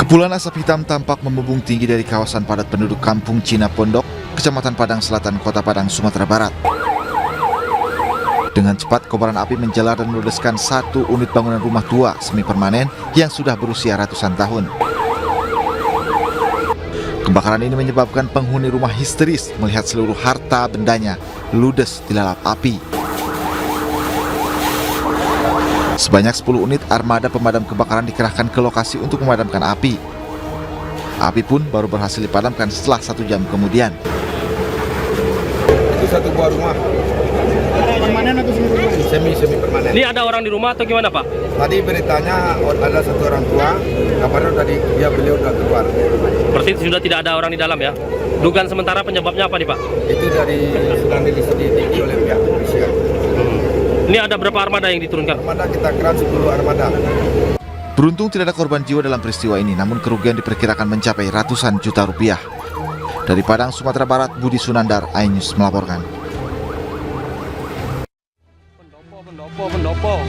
Kepulan asap hitam tampak membumbung tinggi dari kawasan padat penduduk Kampung Cina Pondok, Kecamatan Padang Selatan, Kota Padang, Sumatera Barat. Dengan cepat, kobaran api menjalar dan meludeskan satu unit bangunan rumah tua semi permanen yang sudah berusia ratusan tahun. Kebakaran ini menyebabkan penghuni rumah histeris melihat seluruh harta bendanya ludes dilalap api. Sebanyak 10 unit armada pemadam kebakaran dikerahkan ke lokasi untuk memadamkan api. Api pun baru berhasil dipadamkan setelah 1 jam kemudian. Itu satu buah rumah. Permanen atau semi permanen? Semi permanen. Ini ada orang di rumah atau gimana, Pak? Tadi beritanya ada satu orang tua, kabarnya tadi beliau udah keluar. Berarti sudah tidak ada orang di dalam ya? Dugaan sementara penyebabnya apa nih, Pak? Itu sedang diselidiki oleh pihak kepolisian. Ini ada berapa armada yang diturunkan? Armada kita keran 10 armada. Beruntung tidak ada korban jiwa dalam peristiwa ini, namun kerugian diperkirakan mencapai ratusan juta rupiah. Dari Padang, Sumatera Barat, Budi Sunandar, iNews melaporkan. Pendopo.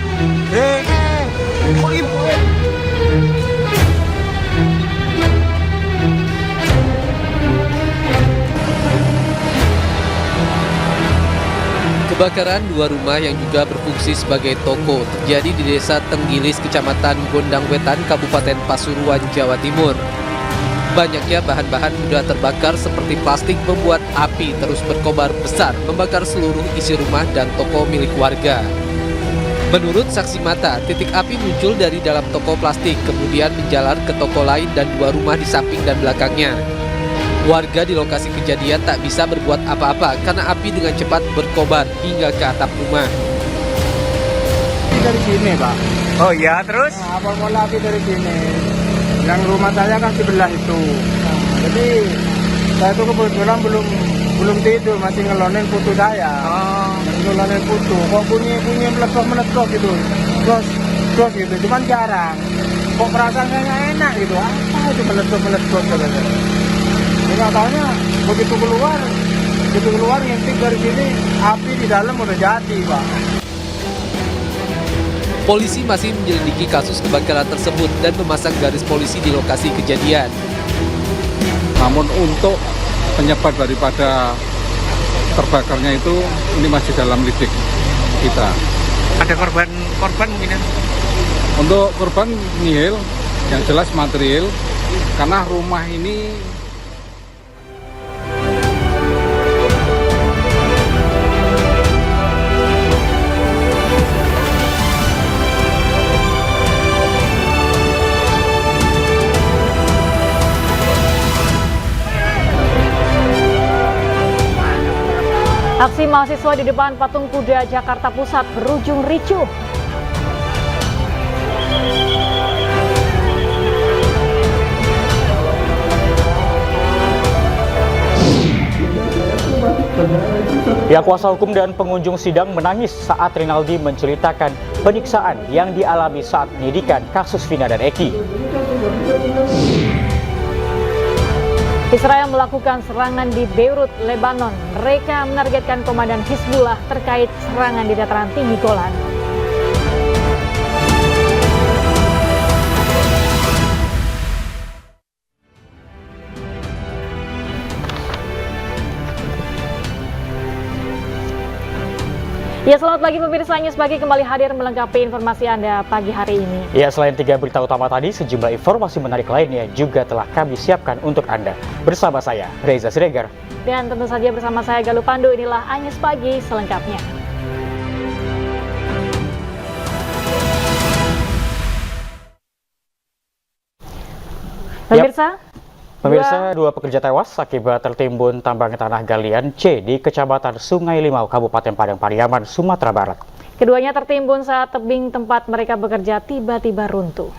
Kebakaran 2 rumah yang juga berfungsi sebagai toko terjadi di Desa Tenggilis, Kecamatan Gondang Wetan, Kabupaten Pasuruan, Jawa Timur. Banyaknya bahan-bahan mudah terbakar seperti plastik membuat api terus berkobar besar, membakar seluruh isi rumah dan toko milik warga. Menurut saksi mata, titik api muncul dari dalam toko plastik, kemudian menjalar ke toko lain dan 2 rumah di samping dan belakangnya. Warga di lokasi kejadian tak bisa berbuat apa-apa karena api dengan cepat berkobar hingga ke atap rumah. Dari sini, Pak. Oh iya, terus? Nah, awal mula api dari sini. Yang rumah saya kan sebelah itu. Nah, jadi saya itu kebetulan belum tidur, masih ngelonin putu saya. Ngelonin putu. Kok bunyi meletup gitu. Terus gitu. Cuman jarang. Kok perasaan saya nggak enak gitu. Apa itu meletup gitu. Nggak taunya begitu keluar ngintip dari sini, api di dalam udah jadi, Pak. Polisi masih menyelidiki kasus kebakaran tersebut dan memasang garis polisi di lokasi kejadian. Namun untuk penyebab daripada terbakarnya itu ini masih dalam lidik kita. Ada korban mungkin? Untuk korban nihil, yang jelas material, karena rumah ini Aksi mahasiswa di depan Patung Kuda Jakarta Pusat berujung ricuh. Pihak kuasa hukum dan pengunjung sidang menangis saat Rinaldi menceritakan penyiksaan yang dialami saat penyidikan kasus Vina dan Eki. Israel melakukan serangan di Beirut, Lebanon. Mereka menargetkan komandan Hizbullah terkait serangan di dataran tinggi Golan. Ya, selamat pagi pemirsa, News Pagi kembali hadir melengkapi informasi Anda pagi hari ini. Ya, selain 3 berita utama tadi, sejumlah informasi menarik lainnya juga telah kami siapkan untuk Anda. Bersama saya, Reza Siregar. Dan tentu saja bersama saya, Galuh Pandu, inilah News Pagi selengkapnya. Pemirsa, 2 pekerja tewas akibat tertimbun tambang tanah galian C di Kecamatan Sungai Limau, Kabupaten Padang Pariaman, Sumatera Barat. Keduanya tertimbun saat tebing tempat mereka bekerja tiba-tiba runtuh.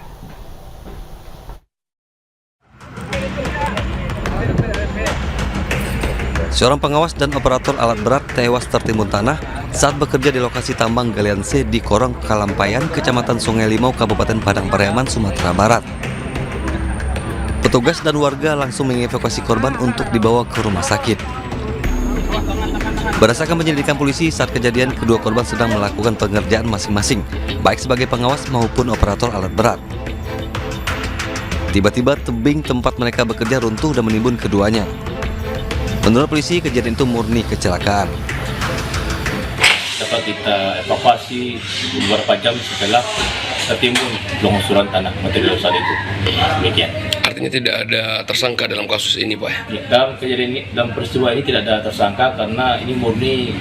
Seorang pengawas dan operator alat berat tewas tertimbun tanah saat bekerja di lokasi tambang galian C di Korong Kalampayan, Kecamatan Sungai Limau, Kabupaten Padang Pariaman, Sumatera Barat. Petugas dan warga langsung mengevakuasi korban untuk dibawa ke rumah sakit. Berdasarkan penyelidikan polisi, saat kejadian kedua korban sedang melakukan pengerjaan masing-masing, baik sebagai pengawas maupun operator alat berat. Tiba-tiba tebing tempat mereka bekerja runtuh dan menimbun keduanya. Menurut polisi, kejadian itu murni kecelakaan. Dapat kita evakuasi beberapa jam setelah tertimbun longsoran tanah material saat itu. Demikian. Artinya tidak ada tersangka dalam kasus ini, Pak? Dalam kejadian ini, dalam peristiwa ini tidak ada tersangka karena ini murni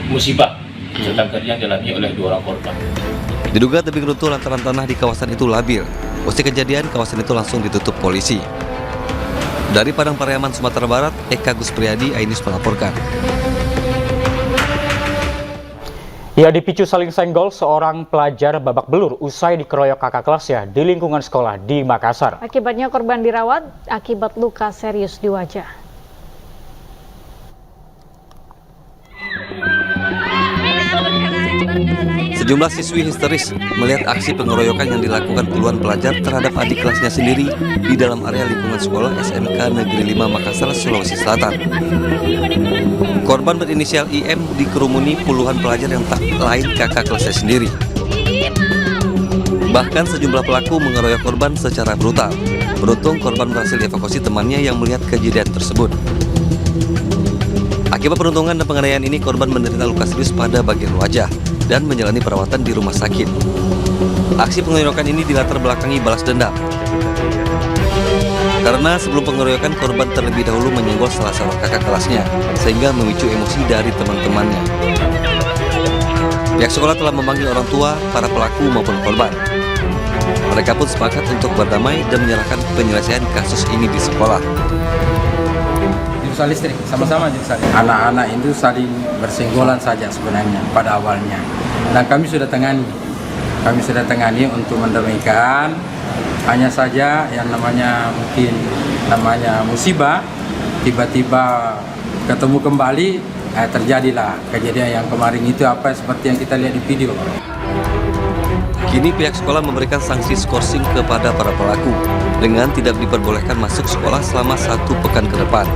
musibah serta kerja yang dialami oleh 2 orang korban. Diduga tebing runtuh lantaran tanah di kawasan itu labil. Usai kejadian, kawasan itu langsung ditutup polisi. Dari Padang Pariaman, Sumatera Barat, Eka Guspriyadi, Ainus melaporkan. Ya, dipicu saling senggol, seorang pelajar babak belur usai dikeroyok kakak kelasnya di lingkungan sekolah di Makassar. Akibatnya korban dirawat akibat luka serius di wajah. Sejumlah siswi histeris melihat aksi pengeroyokan yang dilakukan puluhan pelajar terhadap adik kelasnya sendiri di dalam area lingkungan sekolah SMK Negeri 5 Makassar, Sulawesi Selatan. Korban berinisial IM dikerumuni puluhan pelajar yang tak lain kakak kelasnya sendiri. Bahkan sejumlah pelaku mengeroyok korban secara brutal. Beruntung korban berhasil dievakuasi temannya yang melihat kejadian tersebut. Akibat peruntungan dan penganiayaan ini, korban menderita luka serius pada bagian wajah dan menjalani perawatan di rumah sakit. Aksi pengeroyokan ini dilatar belakangi balas dendam. Karena sebelum pengeroyokan, korban terlebih dahulu menyenggol salah seorang kakak kelasnya, sehingga memicu emosi dari teman-temannya. Pihak sekolah telah memanggil orang tua, para pelaku maupun korban. Mereka pun sepakat untuk berdamai dan menyerahkan penyelesaian kasus ini di sekolah. Jurusan listrik, sama-sama jurusan. Anak-anak itu saling bersenggolan saja sebenarnya pada awalnya. Dan kami sudah tangani untuk mendamaikan. Hanya saja yang namanya musibah, tiba-tiba ketemu kembali, terjadilah kejadian yang kemarin itu seperti yang kita lihat di video. Kini pihak sekolah memberikan sanksi skorsing kepada para pelaku dengan tidak diperbolehkan masuk sekolah selama 1 pekan ke depan.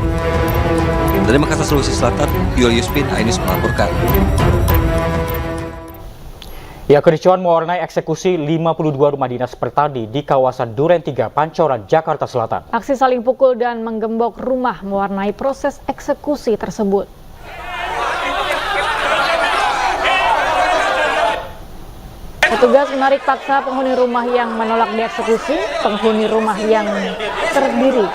Dari Makassar, Sulawesi Selatan, Julius Bin, Ainus melaporkan. Ya, kericuhan mewarnai eksekusi 52 rumah dinas Pertadi di kawasan Duren 3, Pancoran, Jakarta Selatan. Aksi saling pukul dan menggembok rumah mewarnai proses eksekusi tersebut. Petugas menarik paksa penghuni rumah yang menolak dieksekusi. Penghuni rumah yang terdiri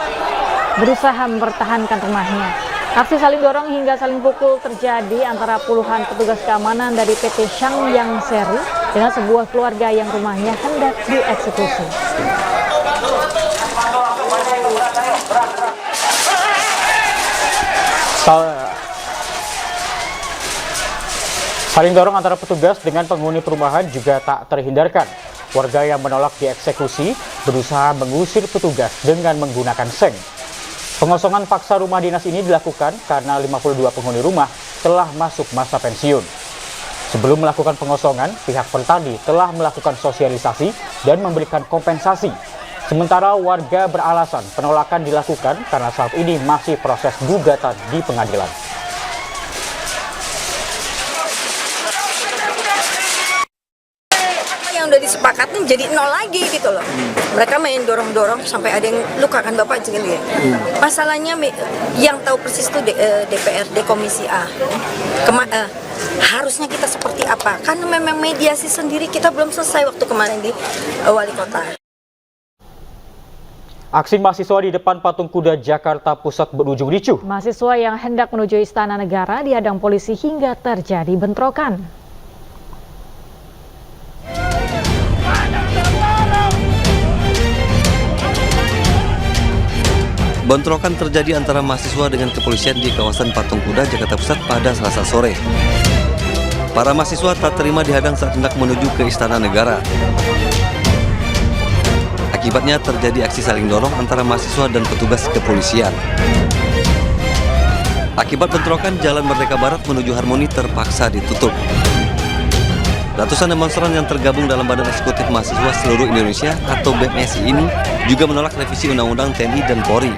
berusaha mempertahankan rumahnya. Aksi saling dorong hingga saling pukul terjadi antara puluhan petugas keamanan dari PT Shangyang Seri dengan sebuah keluarga yang rumahnya hendak dieksekusi. Saling dorong antara petugas dengan penghuni perumahan juga tak terhindarkan. Warga yang menolak dieksekusi berusaha mengusir petugas dengan menggunakan seng. Pengosongan paksa rumah dinas ini dilakukan karena 52 penghuni rumah telah masuk masa pensiun. Sebelum melakukan pengosongan, pihak Pertadi telah melakukan sosialisasi dan memberikan kompensasi. Sementara warga beralasan penolakan dilakukan karena saat ini masih proses gugatan di pengadilan. Yang udah disepakatin jadi nol lagi gitu loh. Mereka main dorong-dorong sampai ada yang luka kan Bapak juga lihat. Masalahnya yang tahu persis itu DPRD Komisi A. Harusnya kita seperti apa? Karena memang mediasi sendiri kita belum selesai waktu kemarin di Wali Kota. Aksi mahasiswa di depan Patung Kuda Jakarta Pusat berujung ricuh. Mahasiswa yang hendak menuju Istana Negara dihadang polisi hingga terjadi bentrokan. Bentrokan terjadi antara mahasiswa dengan kepolisian di kawasan Patung Kuda, Jakarta Pusat pada Selasa sore. Para mahasiswa tak terima dihadang saat hendak menuju ke Istana Negara. Akibatnya terjadi aksi saling dorong antara mahasiswa dan petugas kepolisian. Akibat bentrokan, Jalan Merdeka Barat menuju Harmoni terpaksa ditutup. Ratusan demonstran yang tergabung dalam Badan Eksekutif Mahasiswa Seluruh Indonesia atau BMSI ini juga menolak revisi Undang-Undang TNI dan Polri.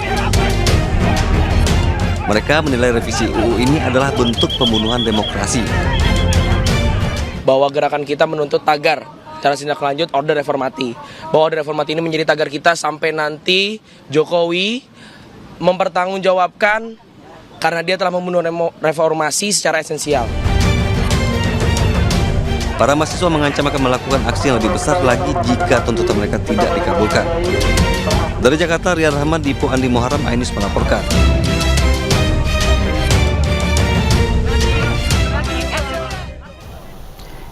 Mereka menilai revisi UU ini adalah bentuk pembunuhan demokrasi. Bahwa gerakan kita menuntut tagar cara tindak lanjut order reformati. Bahwa order reformati ini menjadi tagar kita sampai nanti Jokowi mempertanggungjawabkan karena dia telah membunuh reformasi secara esensial. Para mahasiswa mengancam akan melakukan aksi yang lebih besar lagi jika tuntutan mereka tidak dikabulkan. Dari Jakarta, Rian Rahman, Dipo Andi Muharam, Ainus melaporkan.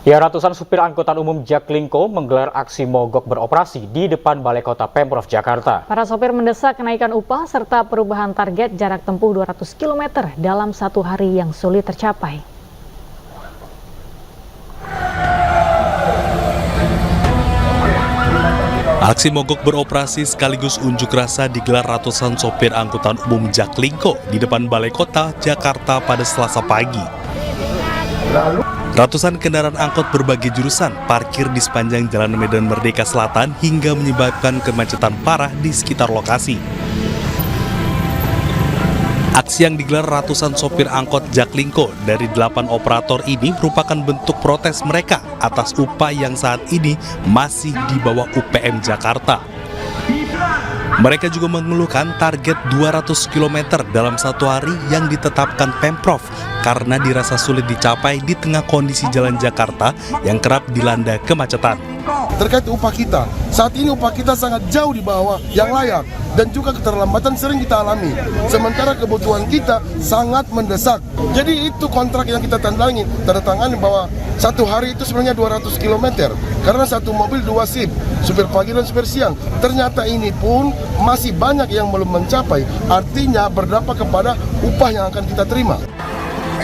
Ya, ratusan supir angkutan umum Jaklingko menggelar aksi mogok beroperasi di depan Balai Kota Pemprov Jakarta. Para sopir mendesak kenaikan upah serta perubahan target jarak tempuh 200 km dalam satu hari yang sulit tercapai. Aksi mogok beroperasi sekaligus unjuk rasa digelar ratusan sopir angkutan umum Jaklingko di depan Balai Kota Jakarta pada Selasa pagi. Ratusan kendaraan angkot berbagai jurusan parkir di sepanjang Jalan Medan Merdeka Selatan hingga menyebabkan kemacetan parah di sekitar lokasi. Aksi yang digelar ratusan sopir angkot Jaklingko dari 8 operator ini merupakan bentuk protes mereka atas upah yang saat ini masih di bawah UPM Jakarta. Mereka juga mengeluhkan target 200 km dalam satu hari yang ditetapkan Pemprov karena dirasa sulit dicapai di tengah kondisi jalan Jakarta yang kerap dilanda kemacetan. Terkait upah kita, saat ini upah kita sangat jauh di bawah yang layak dan juga keterlambatan sering kita alami. Sementara kebutuhan kita sangat mendesak. Jadi itu kontrak yang kita tanda tangani bahwa satu hari itu sebenarnya 200 km karena satu mobil 2 shift, supir pagi dan supir siang. Ternyata ini pun masih banyak yang belum mencapai, artinya berdampak kepada upah yang akan kita terima.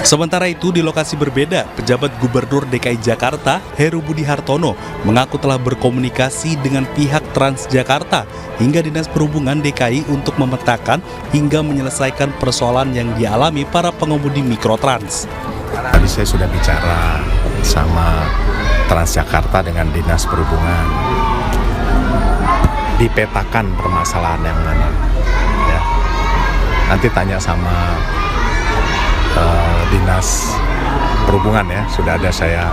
Sementara itu, di lokasi berbeda, pejabat Gubernur DKI Jakarta, Heru Budi Hartono, mengaku telah berkomunikasi dengan pihak Transjakarta hingga Dinas Perhubungan DKI untuk memetakan hingga menyelesaikan persoalan yang dialami para pengemudi mikrotrans. Tadi saya sudah bicara sama Transjakarta dengan Dinas Perhubungan. Dipetakan permasalahan yang mana. Ya. Nanti tanya sama Dinas Perhubungan ya, sudah ada saya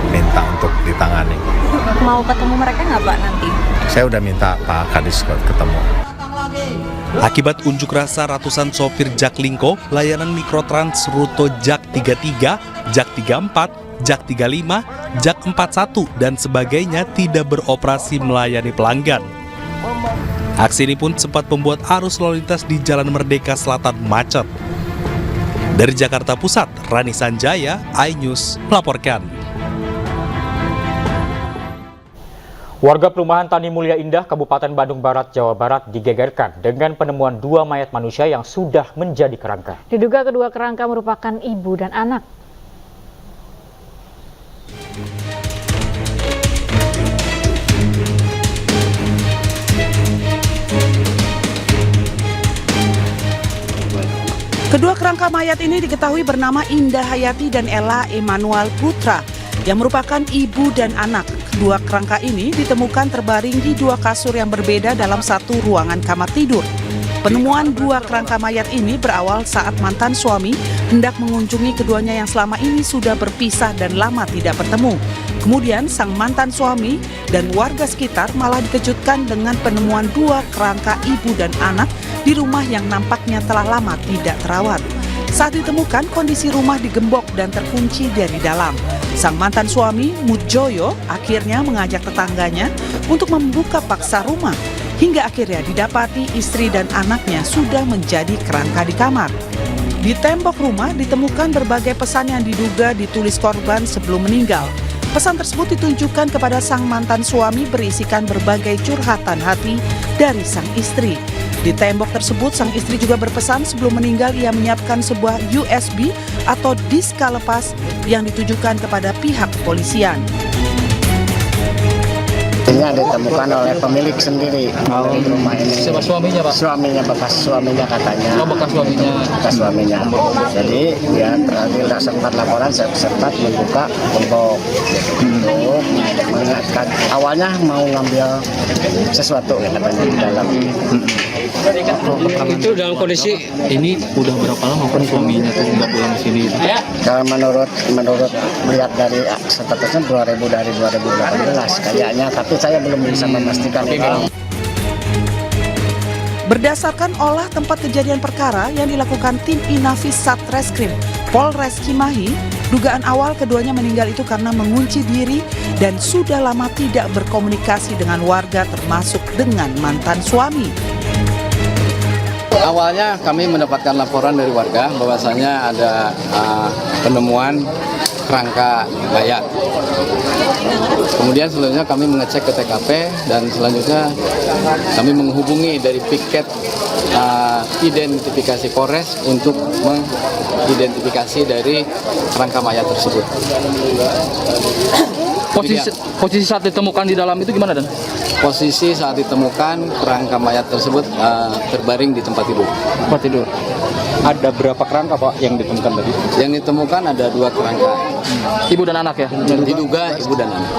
minta untuk ditangani. Mau ketemu mereka nggak Pak nanti? Saya udah minta Pak Kadis ketemu. Akibat unjuk rasa ratusan sopir Jaklingko, layanan mikrotrans rute Jak 33, Jak 34, Jak 35, Jak 41, dan sebagainya tidak beroperasi melayani pelanggan. Aksi ini pun sempat membuat arus lalu lintas di Jalan Merdeka Selatan macet. Dari Jakarta Pusat, Rani Sanjaya, iNews melaporkan. Warga perumahan Tani Mulia Indah, Kabupaten Bandung Barat, Jawa Barat digegerkan dengan penemuan 2 mayat manusia yang sudah menjadi kerangka. Diduga kedua kerangka merupakan ibu dan anak. Kedua kerangka mayat ini diketahui bernama Indah Hayati dan Ella Emanuel Putra yang merupakan ibu dan anak. Kedua kerangka ini ditemukan terbaring di 2 kasur yang berbeda dalam satu ruangan kamar tidur. Penemuan 2 kerangka mayat ini berawal saat mantan suami hendak mengunjungi keduanya yang selama ini sudah berpisah dan lama tidak bertemu. Kemudian sang mantan suami dan warga sekitar malah dikejutkan dengan penemuan 2 kerangka ibu dan anak di rumah yang nampaknya telah lama tidak terawat. Saat ditemukan, kondisi rumah digembok dan terkunci dari dalam. Sang mantan suami, Mudjoyo, akhirnya mengajak tetangganya untuk membuka paksa rumah. Hingga akhirnya didapati istri dan anaknya sudah menjadi kerangka di kamar. Di tembok rumah ditemukan berbagai pesan yang diduga ditulis korban sebelum meninggal. Pesan tersebut ditunjukkan kepada sang mantan suami berisikan berbagai curhatan hati dari sang istri. Di tembok tersebut, sang istri juga berpesan sebelum meninggal ia menyiapkan sebuah USB atau disk lepas yang ditujukan kepada pihak kepolisian. Ini ditemukan oleh pemilik sendiri dari rumah ini. Siapa suaminya, Pak? Suaminya, bekas suaminya katanya. Oh, bekas suaminya. Bekas suaminya. Jadi ya tidak sempat laporan, saya sempat membuka untuk mengingatkan. Awalnya mau ngambil sesuatu ya katanya di dalam. Itu dalam kondisi ini udah berapa lama kan suaminya tuh nggak pulang ke sini? Kalau menurut melihat dari statusnya 2000 dari 2018 kayaknya, tapi saya belum bisa memastikan itu. Berdasarkan olah tempat kejadian perkara yang dilakukan tim Inafis Satreskrim Polres Cimahi, dugaan awal keduanya meninggal itu karena mengunci diri dan sudah lama tidak berkomunikasi dengan warga termasuk dengan mantan suami. Awalnya kami mendapatkan laporan dari warga bahwasanya ada penemuan kerangka mayat. Kemudian selanjutnya kami mengecek ke TKP dan selanjutnya kami menghubungi dari piket identifikasi Polres untuk mengidentifikasi dari kerangka mayat tersebut. Posisi saat ditemukan di dalam itu gimana, Dan? Posisi saat ditemukan kerangka mayat tersebut terbaring di tempat tidur. Tempat tidur. Ada berapa kerangka Pak yang ditemukan tadi? Yang ditemukan ada 2 kerangka. Ibu dan anak ya? Diduga ibu dan anak.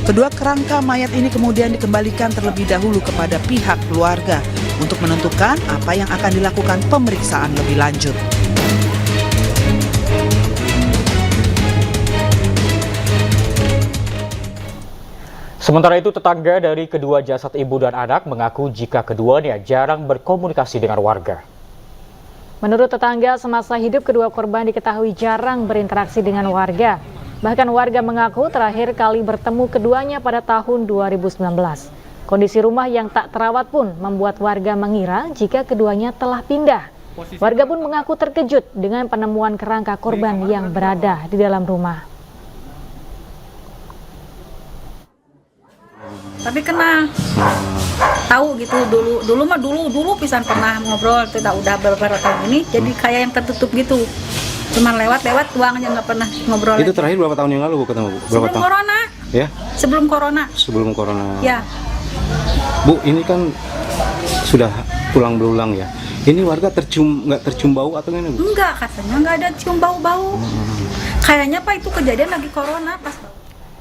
Kedua kerangka mayat ini kemudian dikembalikan terlebih dahulu kepada pihak keluarga untuk menentukan apa yang akan dilakukan pemeriksaan lebih lanjut. Sementara itu, tetangga dari kedua jasad ibu dan anak mengaku jika keduanya jarang berkomunikasi dengan warga. Menurut tetangga, semasa hidup kedua korban diketahui jarang berinteraksi dengan warga. Bahkan warga mengaku terakhir kali bertemu keduanya pada tahun 2019. Kondisi rumah yang tak terawat pun membuat warga mengira jika keduanya telah pindah. Warga pun mengaku terkejut dengan penemuan kerangka korban yang berada di dalam rumah. Tapi kena tahu gitu dulu pisan pernah ngobrol, tidak udah beberapa tahun ini jadi kayak yang tertutup gitu, cuma lewat doang aja nggak pernah ngobrol. Itu terakhir berapa tahun yang lalu Bu ketemu? Sebelum corona. Ya? Sebelum corona. Ya. Bu, ini kan sudah pulang berulang ya. Ini warga nggak tercium bau atau gimana Bu? Enggak, katanya nggak ada cium bau-bau. Kayaknya Pak itu kejadian lagi corona pas.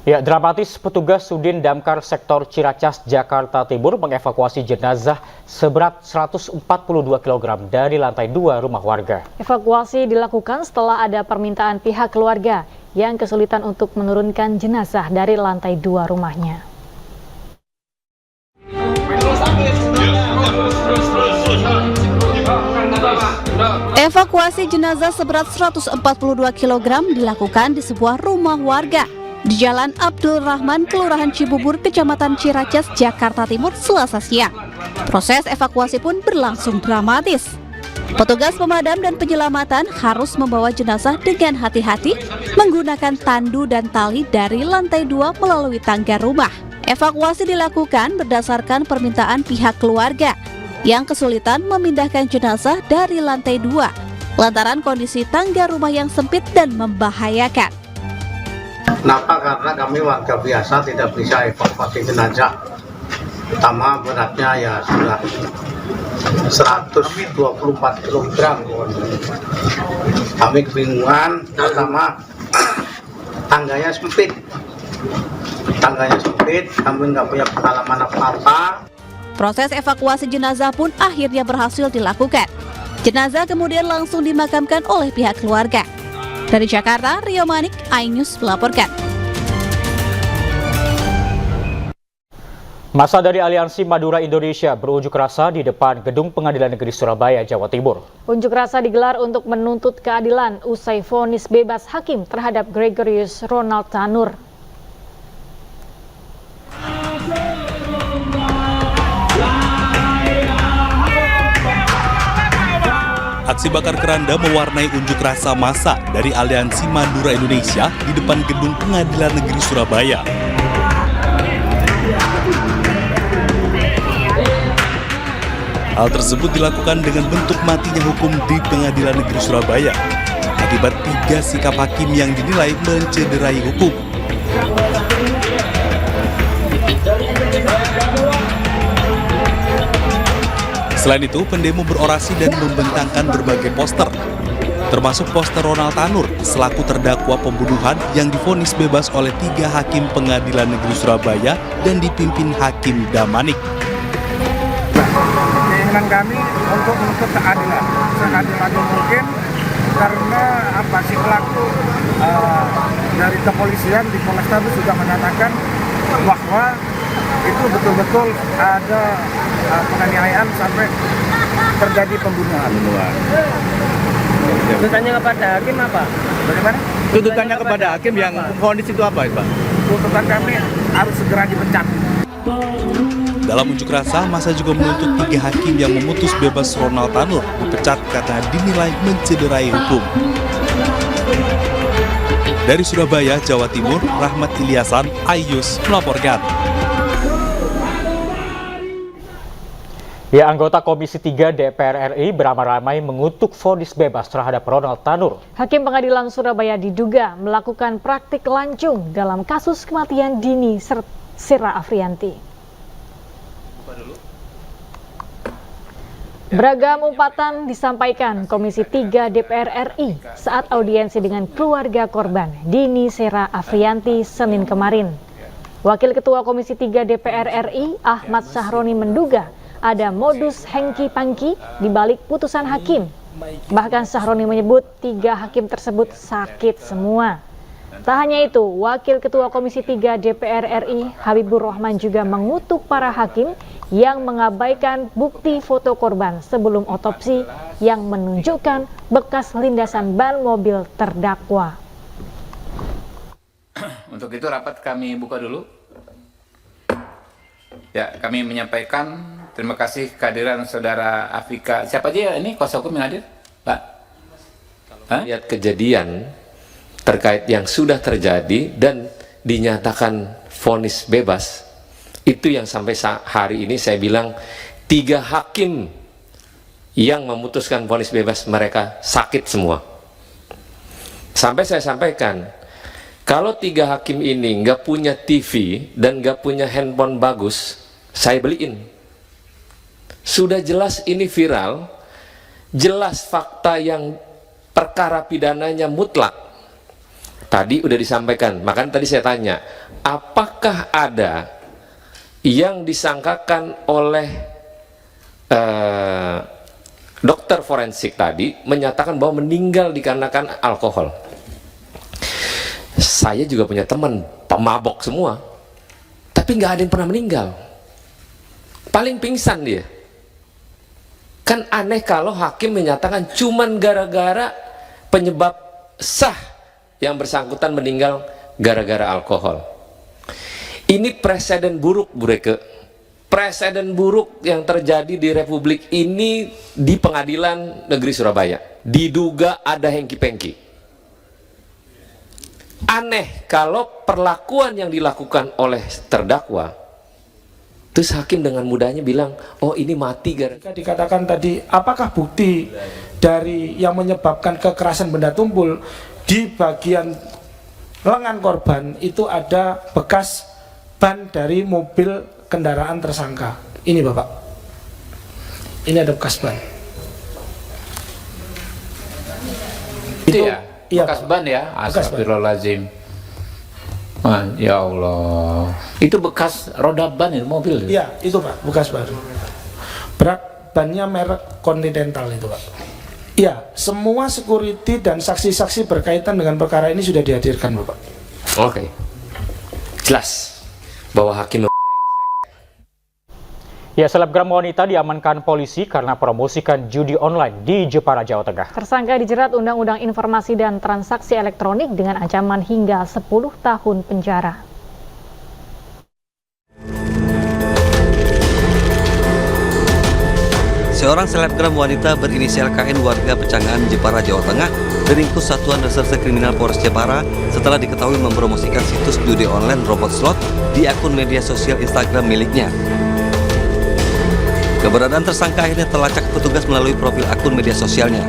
Ya, dramatis petugas Sudin Damkar Sektor Ciracas, Jakarta Timur mengevakuasi jenazah seberat 142 kg dari lantai 2 rumah warga. Evakuasi dilakukan setelah ada permintaan pihak keluarga yang kesulitan untuk menurunkan jenazah dari lantai 2 rumahnya. Evakuasi jenazah seberat 142 kg dilakukan di sebuah rumah warga di Jalan Abdul Rahman, Kelurahan Cibubur, Kecamatan Ciracas, Jakarta Timur, Selasa siang. Proses evakuasi pun berlangsung dramatis. Petugas pemadam dan penyelamatan harus membawa jenazah dengan hati-hati menggunakan tandu dan tali dari lantai 2 melalui tangga rumah. Evakuasi dilakukan berdasarkan permintaan pihak keluarga yang kesulitan memindahkan jenazah dari lantai 2 lantaran kondisi tangga rumah yang sempit dan membahayakan. Kenapa? Karena kami warga biasa tidak bisa evakuasi jenazah. Pertama beratnya ya sudah 124 kg. Kami kebingungan, pertama tangganya sempit. Kami nggak punya pengalaman apa-apa. Proses evakuasi jenazah pun akhirnya berhasil dilakukan. Jenazah kemudian langsung dimakamkan oleh pihak keluarga. Dari Jakarta, Rio Manik, iNews melaporkan. Massa dari Aliansi Madura Indonesia berunjuk rasa di depan Gedung Pengadilan Negeri Surabaya, Jawa Timur. Unjuk rasa digelar untuk menuntut keadilan usai vonis bebas hakim terhadap Gregorius Ronald Tanur. Aksi bakar keranda mewarnai unjuk rasa massa dari Aliansi Madura Indonesia di depan Gedung Pengadilan Negeri Surabaya. Hal tersebut dilakukan dengan bentuk matinya hukum di Pengadilan Negeri Surabaya akibat 3 sikap hakim yang dinilai mencederai hukum. Selain itu, pendemo berorasi dan membentangkan berbagai poster, termasuk poster Ronald Tanur selaku terdakwa pembunuhan yang divonis bebas oleh 3 hakim Pengadilan Negeri Surabaya dan dipimpin Hakim Damanik. Keinginan kami untuk menuntut keadilan, seadil-adil mungkin karena apa si pelaku dari kepolisian di Polrestabes sudah menyatakan bahwa itu betul-betul ada penganiayaan sampai terjadi pembunuhan. Tuntutannya kepada hakim apa? Bagaimana? Tuntutannya kepada hakim yang vonis itu apa, Pak? Tuntutan kami harus segera dipecat. Dalam unjuk rasa, massa juga menuntut 3 hakim yang memutus bebas Ronald Tanur dipecat karena dinilai mencederai hukum. Dari Surabaya, Jawa Timur, Rahmat Ilyasan, Ayus melaporkan. Ya, anggota Komisi 3 DPR RI beramai-ramai mengutuk vonis bebas terhadap Ronald Tanur. Hakim Pengadilan Surabaya diduga melakukan praktik lancung dalam kasus kematian dini Sira Afriyanti. Beragam umpatan disampaikan Komisi 3 DPR RI saat audiensi dengan keluarga korban Dini Sira Afriyanti Senin kemarin. Wakil Ketua Komisi 3 DPR RI Ahmad Sahroni menduga ada modus hengki-pangki di balik putusan hakim. Bahkan Sahroni menyebut 3 hakim tersebut sakit semua. Tak hanya itu, Wakil Ketua Komisi 3 DPR RI Habibur Rahman juga mengutuk para hakim yang mengabaikan bukti foto korban sebelum otopsi yang menunjukkan bekas lindasan ban mobil terdakwa. Untuk itu rapat kami buka dulu. Ya, kami menyampaikan terima kasih kehadiran Saudara Afika. Siapa aja ya ini kuasa hukum yang hadir, Pak? Lihat kejadian terkait yang sudah terjadi dan dinyatakan vonis bebas, itu yang sampai hari ini saya bilang 3 hakim yang memutuskan vonis bebas mereka sakit semua. Sampai saya sampaikan, kalau 3 hakim ini nggak punya TV dan nggak punya handphone bagus, saya beliin. Sudah jelas ini viral, jelas fakta yang perkara pidananya mutlak. Tadi udah disampaikan, makanya tadi saya tanya, apakah ada yang disangkakan oleh dokter forensik tadi menyatakan bahwa meninggal dikarenakan alkohol? Saya juga punya teman pemabok semua, tapi nggak ada yang pernah meninggal. Paling pingsan dia. Kan aneh kalau hakim menyatakan cuman gara-gara penyebab sah yang bersangkutan meninggal gara-gara alkohol. Ini presiden buruk, Bu Reke. Presiden buruk yang terjadi di Republik ini di Pengadilan Negeri Surabaya. Diduga ada hengki-pengki. Aneh kalau perlakuan yang dilakukan oleh terdakwa, terus hakim dengan mudahnya bilang, oh ini mati gara-gara. Dikatakan tadi, apakah bukti dari yang menyebabkan kekerasan benda tumpul di bagian lengan korban itu ada bekas ban dari mobil kendaraan tersangka. Ini Bapak, ini ada bekas ban. Itu ya? Iya, bekas ban ya? Astagfirullahaladzim. Ya Allah. Itu bekas roda ban itu mobil? Iya, itu Pak, bekas ban. Berat bannya merek Continental itu Pak. Iya, semua security dan saksi-saksi berkaitan dengan perkara ini sudah dihadirkan Bapak. Oke. Jelas bahwa hakim. Ya, selebgram wanita diamankan polisi karena promosikan judi online di Jepara, Jawa Tengah. Tersangka dijerat Undang-Undang Informasi dan Transaksi Elektronik dengan ancaman hingga 10 tahun penjara. Seorang selebgram wanita berinisial KN warga Pecangan, Jepara, Jawa Tengah diringkus Satuan Reserse Kriminal Polres Jepara setelah diketahui mempromosikan situs judi online robot slot di akun media sosial Instagram miliknya. Keberadaan tersangka akhirnya terlacak petugas melalui profil akun media sosialnya.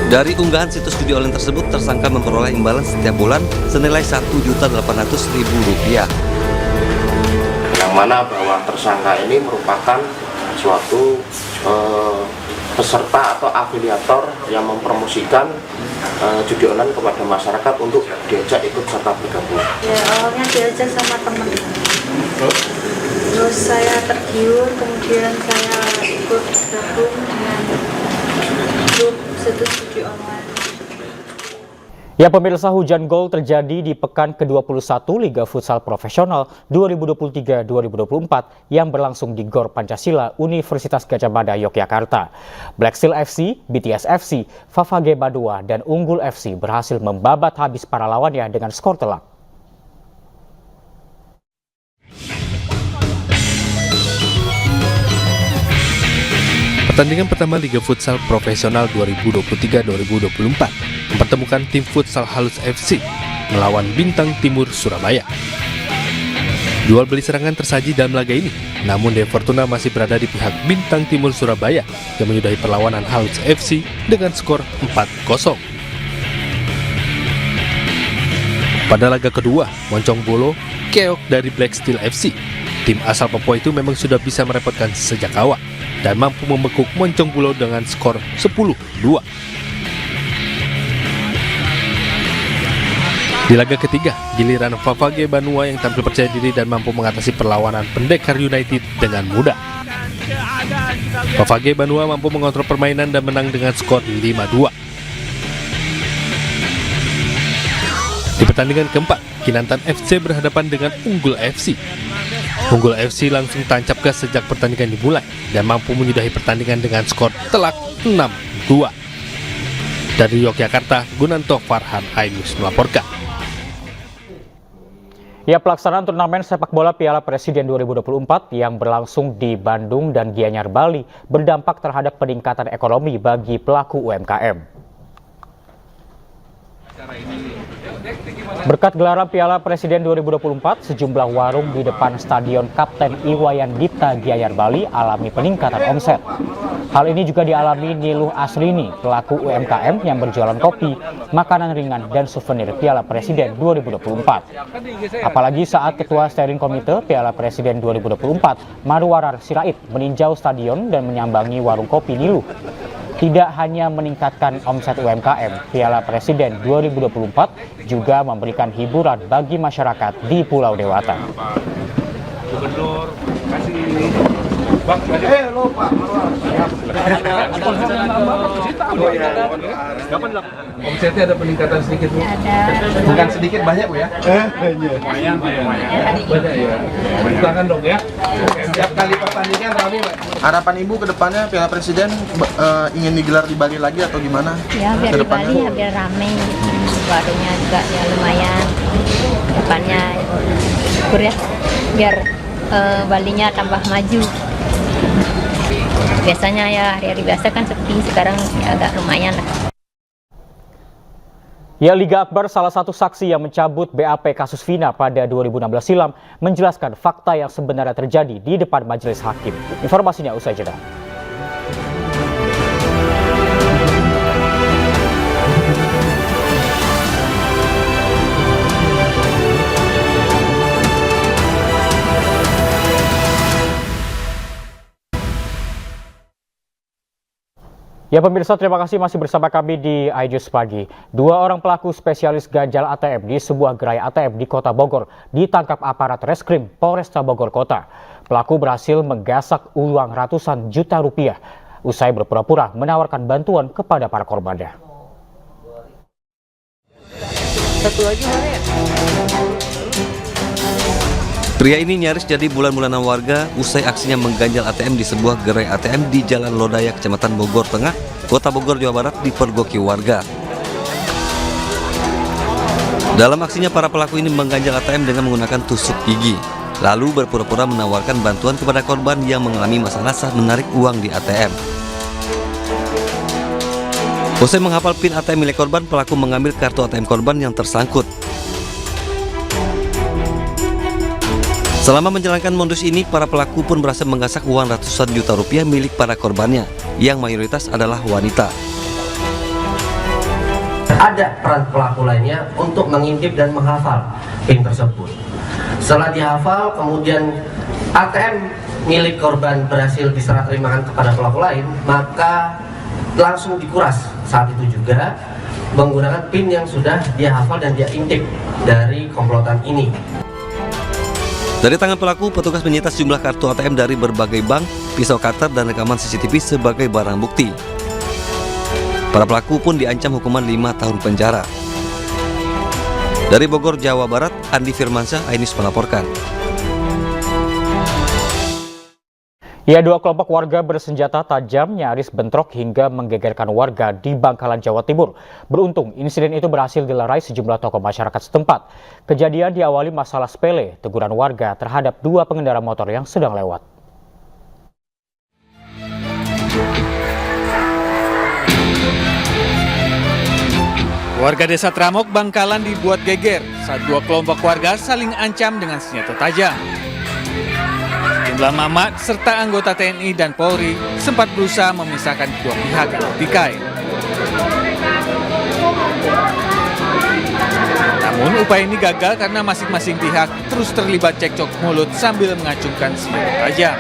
Dari unggahan situs judi online tersebut, tersangka memperoleh imbalan setiap bulan senilai Rp1.800.000. Yang mana bahwa tersangka ini merupakan suatu peserta atau afiliator yang mempromosikan judi online kepada masyarakat untuk diajak ikut serta bergabung. Ya, awalnya diajak sama teman. Terus saya tergiur, kemudian saya ikut gabung dengan grup situs judi online. Ya pemirsa, hujan gol terjadi di pekan ke-21 Liga Futsal Profesional 2023-2024 yang berlangsung di Gor Pancasila Universitas Gadjah Mada, Yogyakarta. Black Steel FC, BTS FC, Favage Badua, dan Unggul FC berhasil membabat habis para lawannya dengan skor telak. Pertandingan pertama Liga Futsal Profesional 2023-2024 mempertemukan tim Futsal Halus FC melawan Bintang Timur Surabaya. Jual beli serangan tersaji dalam laga ini, namun De Fortuna masih berada di pihak Bintang Timur Surabaya yang menyudahi perlawanan Halus FC dengan skor 4-0. Pada laga kedua, Moncong Bolo keok dari Black Steel FC. Tim asal Papua itu memang sudah bisa merepotkan sejak awal dan mampu membekuk Moncong Bolo dengan skor 10-2. Di laga ketiga, giliran Favage Banua yang tampil percaya diri dan mampu mengatasi perlawanan Pendekar United dengan mudah. Favage Banua mampu mengontrol permainan dan menang dengan skor 5-2. Di pertandingan keempat, Kinantan FC berhadapan dengan Unggul FC. Unggul FC langsung tancap gas sejak pertandingan dimulai dan mampu menyudahi pertandingan dengan skor telak 6-2. Dari Yogyakarta, Gunanto Farhan Ainus melaporkan. Ya, pelaksanaan turnamen sepak bola Piala Presiden 2024 yang berlangsung di Bandung dan Gianyar, Bali berdampak terhadap peningkatan ekonomi bagi pelaku UMKM. Berkat gelaran Piala Presiden 2024, sejumlah warung di depan Stadion Kapten Iwayan Dipta Gianyar, Bali alami peningkatan omset. Hal ini juga dialami Niluh Asrini, pelaku UMKM yang berjualan kopi, makanan ringan, dan souvenir Piala Presiden 2024. Apalagi saat Ketua Steering Komite Piala Presiden 2024, Marwarar Sirait, meninjau stadion dan menyambangi warung kopi Niluh. Tidak hanya meningkatkan omset UMKM, Piala Presiden 2024 juga memberikan hiburan bagi masyarakat di Pulau Dewata. Gubernur kasih Bang, lo Pak Marwar. Omsetnya ada peningkatan sedikit Bu? Ada. Bukan sedikit, banyak Bu ya? Lumayan. Banyak ya. Tangan dong ya. Setiap kali pertandingan rame Pak. Harapan Ibu ke depannya Piala Presiden ingin digelar di Bali lagi atau gimana? Ya biar di Bali ya biar rame. Warungnya juga ya lumayan. Depannya syukur ya. Biar Balinya tambah maju. Biasanya ya hari-hari biasa kan sepi, sekarang ya agak lumayan lah. Ya, Liga Akbar, salah satu saksi yang mencabut BAP kasus Vina pada 2016 silam, menjelaskan fakta yang sebenarnya terjadi di depan majelis hakim. Informasinya usai jeda. Ya pemirsa, terima kasih masih bersama kami di iJust Pagi. 2 orang pelaku spesialis ganjal ATM di sebuah gerai ATM di Kota Bogor ditangkap aparat Reskrim Polresta Bogor Kota. Pelaku berhasil menggasak uang ratusan juta rupiah usai berpura-pura menawarkan bantuan kepada para korbannya. Satu lagi mana ya? Pria ini nyaris jadi bulan-bulanan warga usai aksinya mengganjal ATM di sebuah gerai ATM di Jalan Lodaya, Kecamatan Bogor Tengah, Kota Bogor, Jawa Barat dipergoki warga. Dalam aksinya, para pelaku ini mengganjal ATM dengan menggunakan tusuk gigi, lalu berpura-pura menawarkan bantuan kepada korban yang mengalami masalah saat menarik uang di ATM. Usai menghafal PIN ATM milik korban, pelaku mengambil kartu ATM korban yang tersangkut. Selama menjalankan modus ini, para pelaku pun berhasil menggasak uang ratusan juta rupiah milik para korbannya, yang mayoritas adalah wanita. Ada peran pelaku lainnya untuk mengintip dan menghafal PIN tersebut. Setelah dihafal, kemudian ATM milik korban berhasil diserah terimakan kepada pelaku lain, maka langsung dikuras saat itu juga menggunakan PIN yang sudah dia hafal dan dia intip dari komplotan ini. Dari tangan pelaku, petugas menyita sejumlah kartu ATM dari berbagai bank, pisau cutter, dan rekaman CCTV sebagai barang bukti. Para pelaku pun diancam hukuman 5 tahun penjara. Dari Bogor, Jawa Barat, Andi Firmansyah, iNews melaporkan. Ya, 2 kelompok warga bersenjata tajam nyaris bentrok hingga menggegerkan warga di Bangkalan, Jawa Timur. Beruntung, insiden itu berhasil dilerai sejumlah tokoh masyarakat setempat. Kejadian diawali masalah sepele, teguran warga terhadap 2 pengendara motor yang sedang lewat. Warga desa Tramok, Bangkalan dibuat geger saat 2 kelompok warga saling ancam dengan senjata tajam. Sejumlah mamat serta anggota TNI dan Polri sempat berusaha memisahkan kedua pihak yang bertikai. Namun upaya ini gagal karena masing-masing pihak terus terlibat cekcok mulut sambil mengacungkan senjata tajam.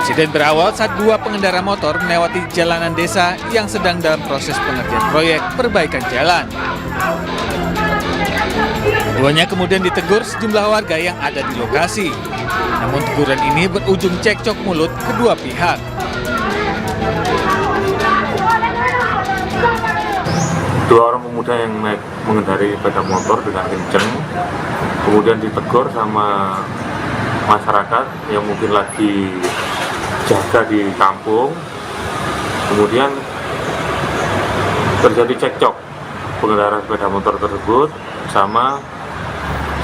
Insiden berawal saat 2 pengendara motor melewati jalanan desa yang sedang dalam proses pengerjaan proyek perbaikan jalan. Keduanya kemudian ditegur sejumlah warga yang ada di lokasi. Namun teguran ini berujung cekcok mulut kedua pihak. Dua orang pemuda yang mengendarai sepeda motor dengan kenceng, kemudian ditegur sama masyarakat yang mungkin lagi jaga di kampung. Kemudian terjadi cekcok pengendara sepeda motor tersebut sama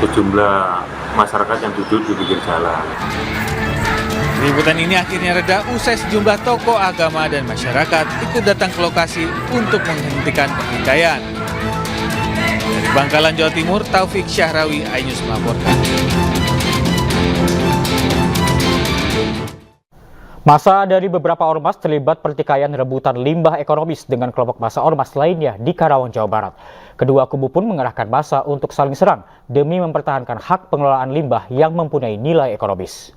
sejumlah masyarakat yang duduk di pinggir jalan. Keributan ini akhirnya reda usai sejumlah tokoh agama dan masyarakat ikut datang ke lokasi untuk menghentikan pertikaian. Dari Bangkalan, Jawa Timur, Taufik Syahrawi, iNews melaporkan. Massa dari beberapa ormas terlibat pertikaian rebutan limbah ekonomis dengan kelompok massa ormas lainnya di Karawang, Jawa Barat. Kedua kubu pun mengerahkan massa untuk saling serang demi mempertahankan hak pengelolaan limbah yang mempunyai nilai ekonomis.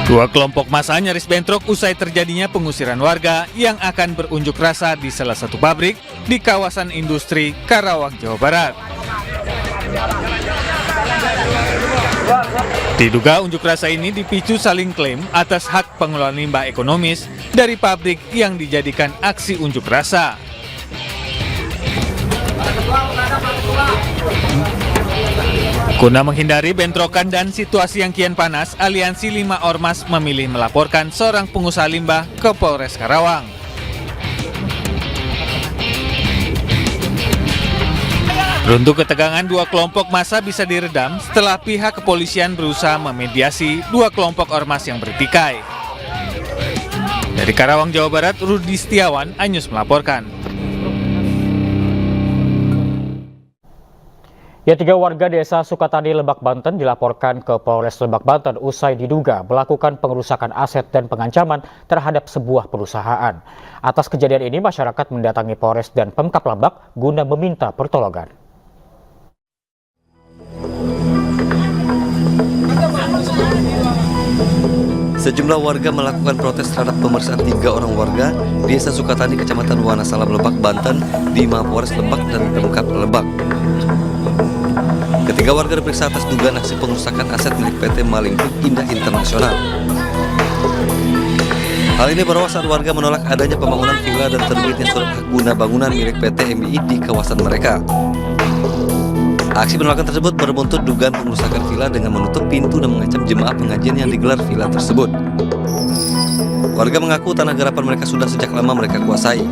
Dua kelompok massa nyaris bentrok usai terjadinya pengusiran warga yang akan berunjuk rasa di salah satu pabrik di kawasan industri Karawang, Jawa Barat. Diduga unjuk rasa ini dipicu saling klaim atas hak pengelolaan limbah ekonomis dari pabrik yang dijadikan aksi unjuk rasa. Guna menghindari bentrokan dan situasi yang kian panas, Aliansi 5 Ormas memilih melaporkan seorang pengusaha limbah ke Polres Karawang. Beruntung ketegangan 2 kelompok massa bisa diredam setelah pihak kepolisian berusaha memediasi 2 kelompok ormas yang bertikai. Dari Karawang, Jawa Barat, Rudi Setiawan, iNews melaporkan. Ya, 3 warga desa Sukatani, Lebak, Banten dilaporkan ke Polres Lebak, Banten usai diduga melakukan pengerusakan aset dan pengancaman terhadap sebuah perusahaan. Atas kejadian ini, masyarakat mendatangi Polres dan Pemkab Lebak guna meminta pertolongan. Sejumlah warga melakukan protes terhadap pemeriksaan 3 orang warga di Desa Sukatani, Kecamatan Wonosalam, Lebak, Banten di Mapolres Lebak dan Pemkab Lebak. Ketiga warga diperiksa atas dugaan aksi pengerusakan aset milik PT Maling Group Indah Internasional. Hal ini berawal saat warga menolak adanya pembangunan villa dan terbitnya surat hak guna bangunan milik PT MII di kawasan mereka. Aksi penolakan tersebut berbuntut dugaan pengerusakan villa dengan menutup pintu dan mengancam jemaah pengajian yang digelar villa tersebut. Warga mengaku tanah garapan mereka sudah sejak lama mereka kuasai.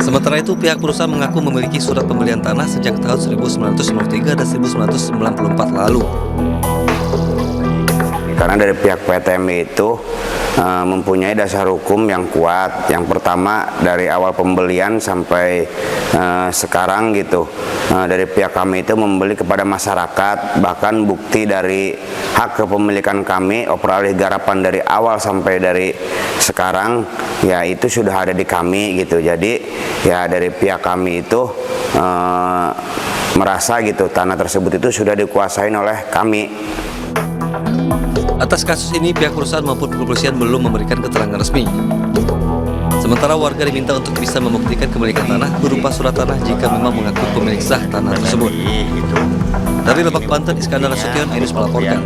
Sementara itu, pihak perusahaan mengaku memiliki surat pembelian tanah sejak tahun 1993 dan 1994 lalu. Karena dari pihak PTMI itu mempunyai dasar hukum yang kuat. Yang pertama, dari awal pembelian sampai sekarang gitu, dari pihak kami itu membeli kepada masyarakat. Bahkan bukti dari hak kepemilikan kami, operasi garapan dari awal sampai dari sekarang, ya itu sudah ada di kami gitu. Jadi ya dari pihak kami itu merasa gitu tanah tersebut itu sudah dikuasain oleh kami. Atas kasus ini, pihak perusahaan maupun kepolisian belum memberikan keterangan resmi. Sementara warga diminta untuk bisa membuktikan kepemilikan tanah berupa surat tanah jika memang mengaku pemilik sah tanah tersebut. Dari Lebak, Banten, Iskandar Nasution, Ainus melaporkan.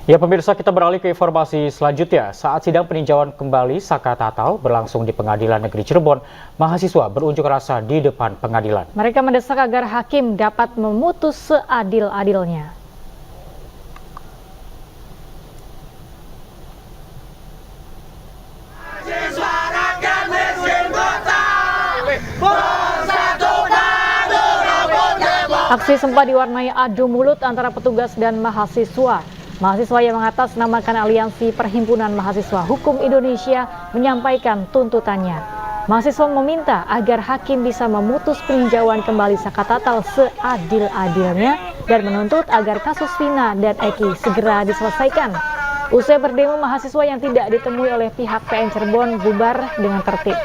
Ya pemirsa, kita beralih ke informasi selanjutnya. Saat sidang peninjauan kembali Saka Tatal berlangsung di Pengadilan Negeri Cirebon, mahasiswa berunjuk rasa di depan pengadilan. Mereka mendesak agar hakim dapat memutus seadil-adilnya. Aksi sempat diwarnai adu mulut antara petugas dan mahasiswa. Mahasiswa yang mengatasnamakan Aliansi Perhimpunan Mahasiswa Hukum Indonesia menyampaikan tuntutannya. Mahasiswa meminta agar hakim bisa memutus peninjauan kembali Saka Tatal seadil-adilnya dan menuntut agar kasus Vina dan Eki segera diselesaikan. Usai berdemo, mahasiswa yang tidak ditemui oleh pihak PN Cirebon bubar dengan tertib.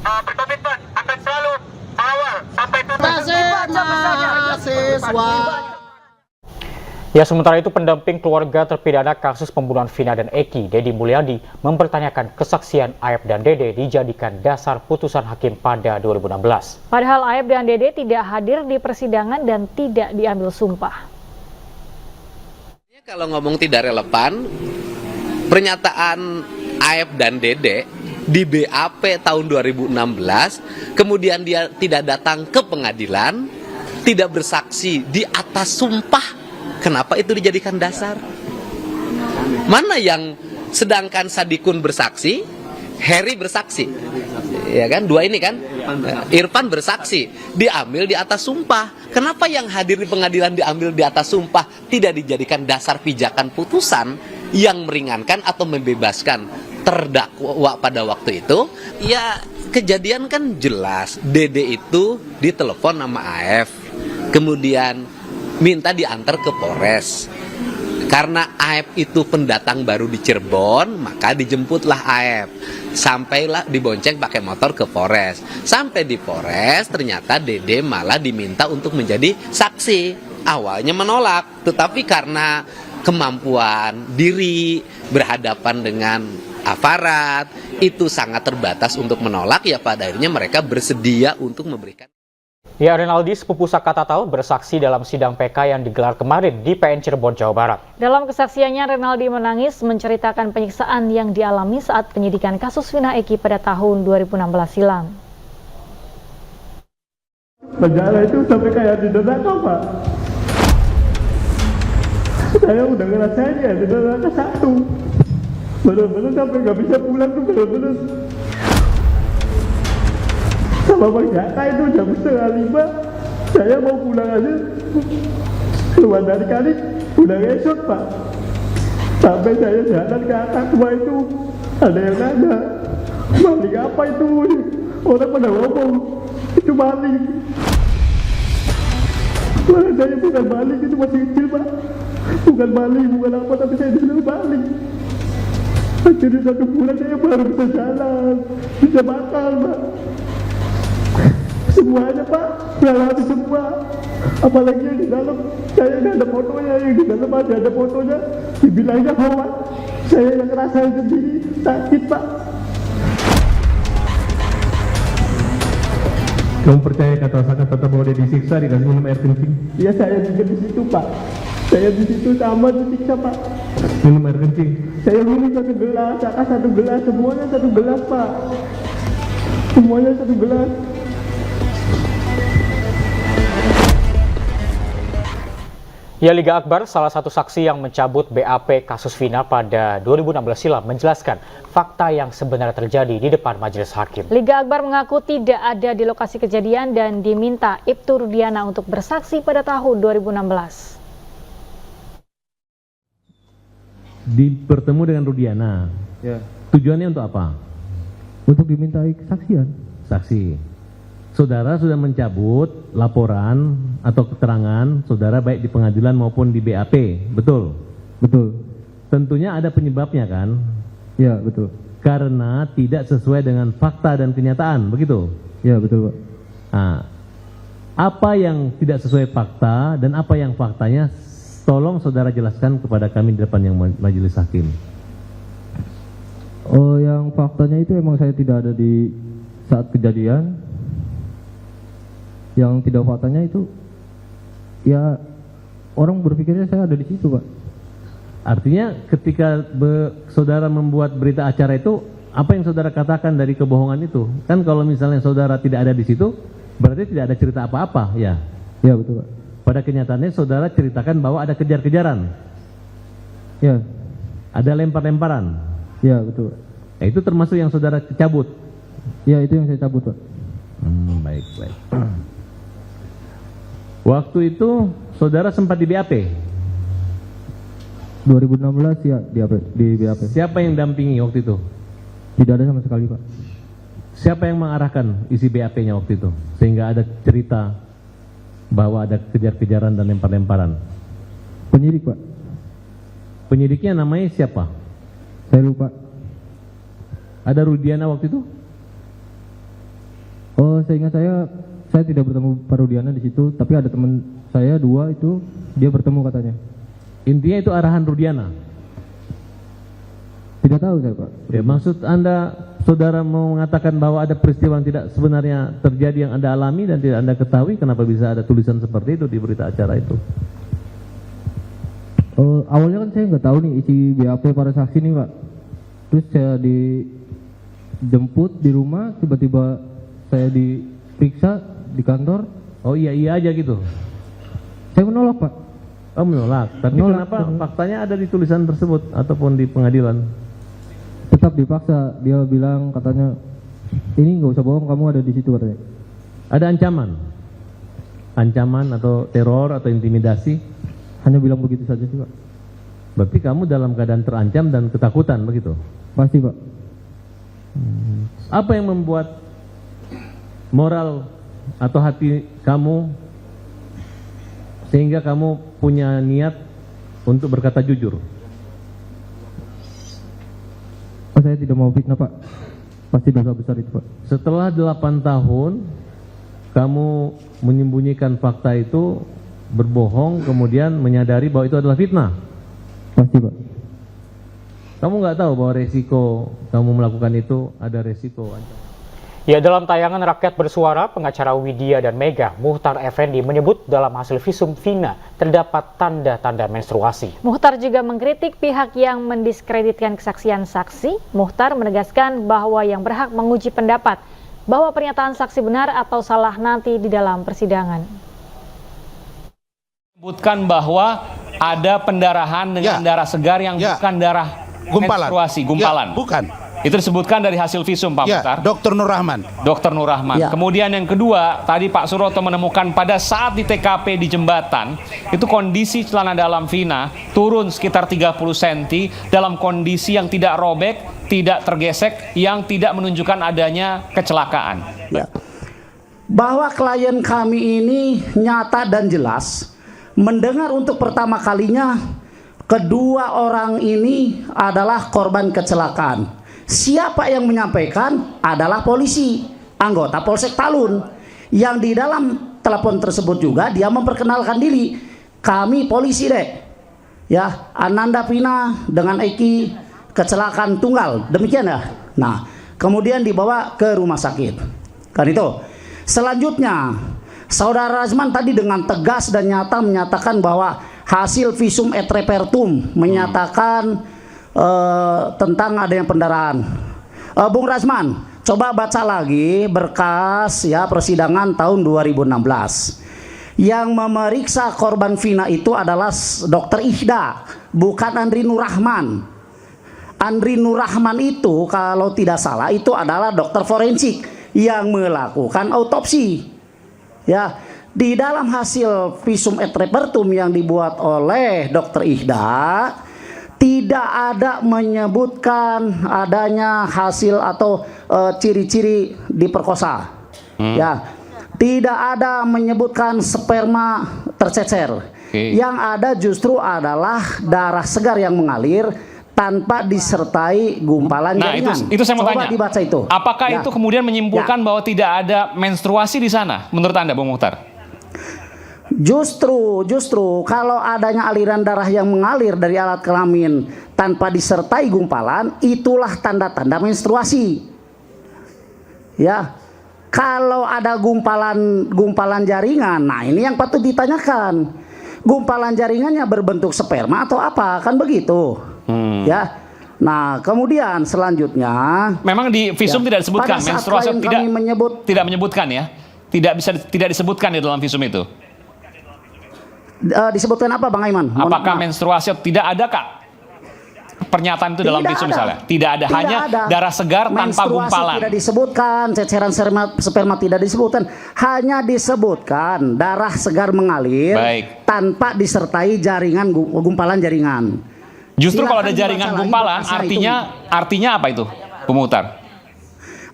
Berkomitmen akan selalu mengawal sampai tuntas mahasiswa. Ya, sementara itu pendamping keluarga terpidana kasus pembunuhan Vina dan Eki, Dedi Mulyadi, mempertanyakan kesaksian Aep dan Dede dijadikan dasar putusan hakim pada 2016. Padahal Aep dan Dede tidak hadir di persidangan dan tidak diambil sumpah. Kalau ngomong tidak relevan, pernyataan Aep dan Dede di BAP tahun 2016, kemudian dia tidak datang ke pengadilan, tidak bersaksi di atas sumpah. Kenapa itu dijadikan dasar? Mana yang sedangkan Sadikun bersaksi, Heri bersaksi, ya kan? Dua ini kan, Irfan bersaksi, diambil di atas sumpah. Kenapa yang hadir di pengadilan diambil di atas sumpah, tidak dijadikan dasar pijakan putusan yang meringankan atau membebaskan terdakwa pada waktu itu? Ya kejadian kan jelas, Dede itu ditelepon sama AF, kemudian minta diantar ke Polres. Karena AF itu pendatang baru di Cirebon, maka dijemputlah AF. Sampailah dibonceng pakai motor ke Polres. Sampai di Polres, ternyata Dede malah diminta untuk menjadi saksi. Awalnya menolak, tetapi karena kemampuan diri berhadapan dengan aparat itu sangat terbatas untuk menolak, ya pada akhirnya mereka bersedia untuk memberikan. Ya, Renaldi, sepupu Saka Tatal bersaksi dalam sidang PK yang digelar kemarin di PN Cirebon, Jawa Barat. Dalam kesaksiannya, Renaldi menangis menceritakan penyiksaan yang dialami saat penyidikan kasus Vina Eki pada tahun 2016 silam. Penjara itu sampai kayak di neraka, Pak. Saya udah ngerasain ya di neraka satu. Bener-bener sampai nggak bisa pulang tuh, bener-bener. Sama Bang Jaka itu jam 4:30, saya mau pulang aja. Keluar dari kali, udah ngesot, Pak. Sampai saya jalan ke atas tua itu, ada yang nanya, maling apa itu? Orang pada ngomong, itu maling. Wah, saya bukan maling, itu masih kecil, Pak. Bukan maling, bukan apa, tapi saya dibilang maling. Akhirnya 1 bulan saya baru bisa jalan, bisa makan, Pak. Semuanya, Pak, beralami semua. Apalagi yang di dalam, saya nggak ada fotonya, yang di dalam ada fotonya. Dibilangnya hoax, saya yang ngerasain sendiri, sakit, Pak. Kamu percaya kata Saka Tatal bahwa dia disiksa dikasih minum air kencing? Iya, saya juga di situ, Pak. Saya di situ sama disiksa, Pak. Minum air kencing? Saya minum 1 gelas, Saka 1 gelas, semuanya 1 gelas, Pak. Semuanya 1 gelas. Ya, Liga Akbar, salah satu saksi yang mencabut BAP kasus Vina pada 2016 silam, menjelaskan fakta yang sebenarnya terjadi di depan majelis hakim. Liga Akbar mengaku tidak ada di lokasi kejadian dan diminta Ibtu Rudiana untuk bersaksi pada tahun 2016. Bertemu dengan Rudiana. Ya. Tujuannya untuk apa? Untuk dimintai kesaksian. Saksi. Saudara sudah mencabut laporan atau keterangan saudara baik di pengadilan maupun di BAP, betul? Betul. Tentunya ada penyebabnya kan? Ya, betul. Karena tidak sesuai dengan fakta dan kenyataan, begitu? Ya, betul, Pak. Nah, apa yang tidak sesuai fakta dan apa yang faktanya tolong saudara jelaskan kepada kami di depan yang majelis hakim. Oh, yang faktanya itu emang saya tidak ada di saat kejadian. Yang tidak faktanya itu, ya orang berpikirnya saya ada di situ, Pak. Artinya ketika saudara membuat berita acara itu, apa yang saudara katakan dari kebohongan itu? Kan kalau misalnya saudara tidak ada di situ, berarti tidak ada cerita apa-apa, ya? Ya, betul, Pak. Pada kenyataannya saudara ceritakan bahwa ada kejar-kejaran. Ya. Ada lempar-lemparan. Ya, betul. Nah, itu termasuk yang saudara cabut. Ya, itu yang saya cabut, Pak. Baik. Waktu itu saudara sempat di BAP? 2016 ya di BAP. Siapa yang dampingi waktu itu? Tidak ada sama sekali, Pak. Siapa yang mengarahkan isi BAP-nya waktu itu? Sehingga ada cerita bahwa ada kejar-kejaran dan lempar-lemparan. Penyidik, Pak. Penyidiknya namanya siapa? Saya lupa. Ada Rudiana waktu itu? Oh, seingat saya tidak bertemu Pak Rudiana di situ, tapi ada teman saya 2 itu dia bertemu katanya. Intinya itu arahan Rudiana? Tidak tahu saya, Pak. Ya, maksud Anda, saudara mau mengatakan bahwa ada peristiwa yang tidak sebenarnya terjadi yang Anda alami dan tidak Anda ketahui, kenapa bisa ada tulisan seperti itu di berita acara itu? Awalnya kan saya nggak tahu nih isi BAP para saksi nih, Pak. Terus saya dijemput di rumah, tiba-tiba saya diperiksa di kantor. Oh iya aja gitu? Saya menolak, Pak. Oh, menolak. Tapi kenapa faktanya ada di tulisan tersebut ataupun di pengadilan? Tetap dipaksa. Dia bilang katanya, ini nggak usah bohong, kamu ada di situ katanya. Ada ancaman? Ancaman atau teror atau intimidasi? Hanya bilang begitu saja sih, Pak. Berarti kamu dalam keadaan terancam dan ketakutan begitu? Pasti, Pak. Apa yang membuat moral atau hati kamu sehingga kamu punya niat untuk berkata jujur? Oh, saya tidak mau fitnah, Pak. Pasti dosa besar itu, Pak. Setelah 8 tahun kamu menyembunyikan fakta itu, berbohong, kemudian menyadari bahwa itu adalah fitnah? Pasti, Pak. Kamu nggak tahu bahwa resiko kamu melakukan itu ada resiko ancaman? Ya, dalam tayangan Rakyat Bersuara, pengacara Widya dan Mega, Muhtar Effendi menyebut dalam hasil visum Vina terdapat tanda-tanda menstruasi. Muhtar juga mengkritik pihak yang mendiskreditkan kesaksian saksi. Muhtar menegaskan bahwa yang berhak menguji pendapat bahwa pernyataan saksi benar atau salah nanti di dalam persidangan. Sebutkan bahwa ada pendarahan dengan darah segar yang bukan darah menstruasi, gumpalan. Bukan. Itu disebutkan dari hasil visum, Pak Muhtar. Dr. Nur Rahman. Dr. Nur Rahman. Kemudian yang kedua, tadi Pak Suroto menemukan pada saat di TKP di jembatan, itu kondisi celana dalam Vina turun sekitar 30 cm dalam kondisi yang tidak robek, tidak tergesek, yang tidak menunjukkan adanya kecelakaan. Bahwa klien kami ini nyata dan jelas mendengar untuk pertama kalinya kedua orang ini adalah korban kecelakaan. Siapa yang menyampaikan adalah polisi, anggota Polsek Talun, yang di dalam telepon tersebut juga dia memperkenalkan diri, kami polisi dek, ya, Ananda Vina dengan Eki kecelakaan tunggal, demikian ya. Nah, kemudian dibawa ke rumah sakit, kan itu. Selanjutnya, Saudara Razman tadi dengan tegas dan nyata menyatakan bahwa hasil visum et repertum menyatakan tentang adanya pendarahan. Bung Razman, coba baca lagi berkas ya persidangan tahun 2016. Yang memeriksa korban Vina itu adalah Dokter Ihda, bukan Andri Nur Rahman. Andri Nur Rahman itu kalau tidak salah itu adalah dokter forensik yang melakukan autopsi. Ya, di dalam hasil visum et repertum yang dibuat oleh Dokter Ihda tidak ada menyebutkan adanya hasil atau ciri-ciri diperkosa. Ya, tidak ada menyebutkan sperma tercecer. Yang ada justru adalah darah segar yang mengalir tanpa disertai gumpalan jaringan. Itu saya mau Coba tanya. dibaca itu. Apakah itu kemudian menyimpulkan bahwa tidak ada menstruasi di sana menurut Anda, Bung Muhtar? Justru kalau adanya aliran darah yang mengalir dari alat kelamin tanpa disertai gumpalan, itulah tanda-tanda menstruasi. Ya, kalau ada gumpalan jaringan, nah ini yang patut ditanyakan. Gumpalan jaringannya berbentuk sperma atau apa? Kan begitu. Ya. Nah, kemudian selanjutnya, memang di visum tidak disebutkan menstruasi, tidak menyebutkan ya. Tidak disebutkan di dalam visum itu. Disebutkan apa, Bang Aiman? Apakah menstruasi tidak ada, Kak? Pernyataan itu dalam visum misalnya? Tidak ada, hanya darah segar tanpa gumpalan. Tidak disebutkan, ceceran sperma tidak disebutkan, hanya disebutkan darah segar mengalir tanpa disertai jaringan gumpalan jaringan. Justru kalau ada jaringan gumpalan, artinya apa itu, pemutar?